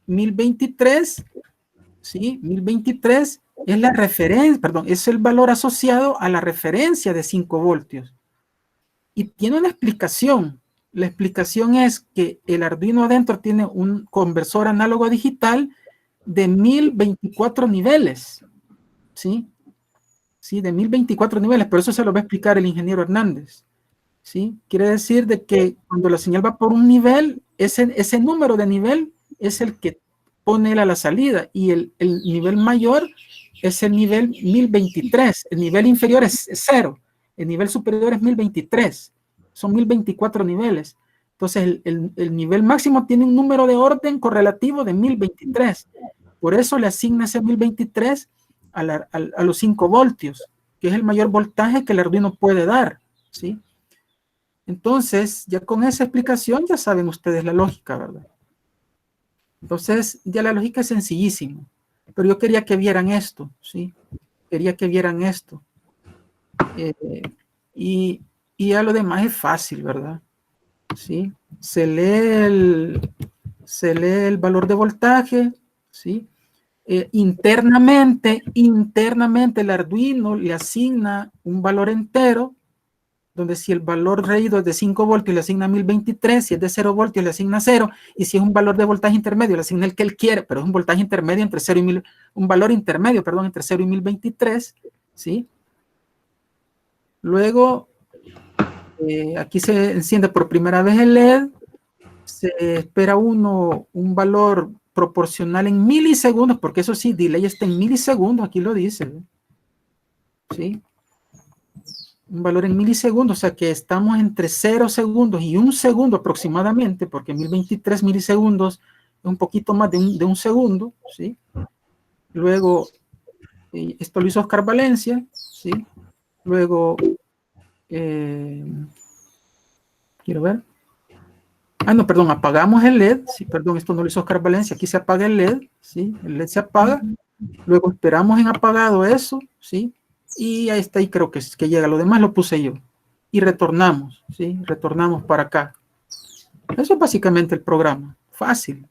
1023, ¿sí? 1023 es la referencia, perdón, es el valor asociado a la referencia de 5 voltios. Y tiene una explicación. La explicación es que el Arduino adentro tiene un conversor análogo digital de 1024 niveles, ¿sí? Sí, de 1024 niveles, pero eso se lo va a explicar el ingeniero Hernández, ¿sí? Quiere decir de que cuando la señal va por un nivel, ese número de nivel es el que pone él a la salida, y el nivel mayor es el nivel 1023, el nivel inferior es 0, el nivel superior es 1023, son 1024 niveles. Entonces el nivel máximo tiene un número de orden correlativo de 1023, por eso le asigna ese 1023 a los 5 voltios, que es el mayor voltaje que el Arduino puede dar, ¿sí? Entonces, ya con esa explicación ya saben ustedes la lógica, ¿verdad? Entonces, ya la lógica es sencillísima, pero yo quería que vieran esto, ¿sí? Quería que vieran esto. Y ya lo demás es fácil, ¿verdad? ¿Sí? Se lee el valor de voltaje, ¿sí? Internamente el Arduino le asigna un valor entero, donde si el valor reído es de 5 voltios le asigna 1023, si es de 0 voltios le asigna 0, y si es un valor de voltaje intermedio le asigna el que él quiere, pero es un voltaje intermedio entre 0 y 1000, un valor intermedio, perdón, entre 0 y 1023, ¿sí? Luego, aquí se enciende por primera vez el LED, se espera un valor proporcional en milisegundos, porque eso sí, delay está en milisegundos, aquí lo dice, ¿sí? Un valor en milisegundos, o sea que estamos entre 0 segundos y 1 segundo aproximadamente, porque 1023 milisegundos es un poquito más de un segundo, ¿sí? Luego, esto lo hizo Oscar Valencia, ¿sí? Luego, quiero ver. No, perdón, apagamos el LED, sí, perdón, esto no lo hizo Oscar Valencia, aquí se apaga el LED, ¿sí? El LED se apaga, luego esperamos en apagado eso, ¿sí? Y ahí está, y creo que llega, lo demás lo puse yo. Y retornamos, ¿sí? Retornamos para acá. Eso es básicamente el programa. Fácil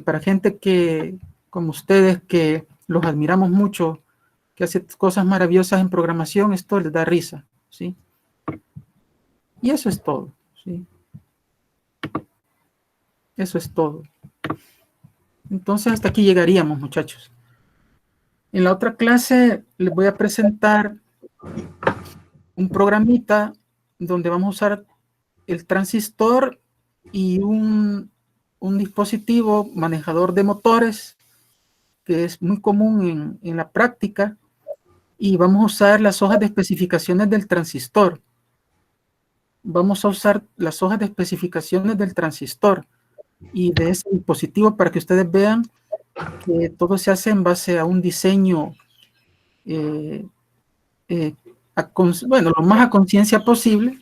para gente que, como ustedes, que los admiramos mucho, que hace cosas maravillosas en programación, esto les da risa, ¿sí? Y eso es todo, ¿sí? Eso es todo. Entonces, hasta aquí llegaríamos, muchachos. En la otra clase les voy a presentar un programita donde vamos a usar el transistor y un dispositivo manejador de motores que es muy común en la práctica, y vamos a usar las hojas de especificaciones del transistor. Vamos a usar las hojas de especificaciones del transistor y de ese dispositivo para que ustedes vean que todo se hace en base a un diseño, bueno, lo más a conciencia posible,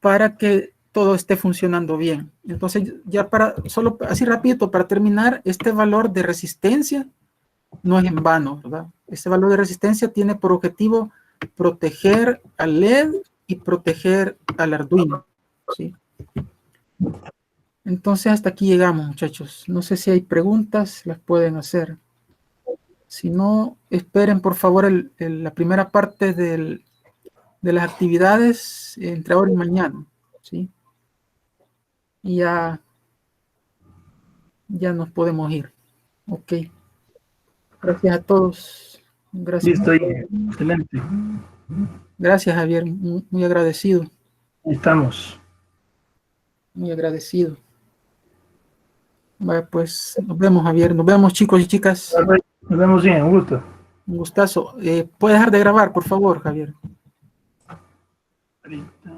para que todo esté funcionando bien. Entonces, ya solo así rapidito, para terminar, este valor de resistencia no es en vano, ¿verdad? Este valor de resistencia tiene por objetivo proteger al LED y proteger al Arduino, ¿sí? Entonces, hasta aquí llegamos, muchachos. No sé si hay preguntas, las pueden hacer. Si no, esperen, por favor, la primera parte de las actividades entre ahora y mañana, ¿sí? Y ya nos podemos ir. Ok. Gracias a todos. Gracias. Listo, excelente. Gracias, Javier. Muy agradecido. Ahí estamos. Muy agradecido. Bueno, pues nos vemos, Javier. Nos vemos, chicos y chicas. Nos vemos bien, un gusto. Un gustazo. ¿Puede dejar de grabar, por favor, Javier? Ahorita.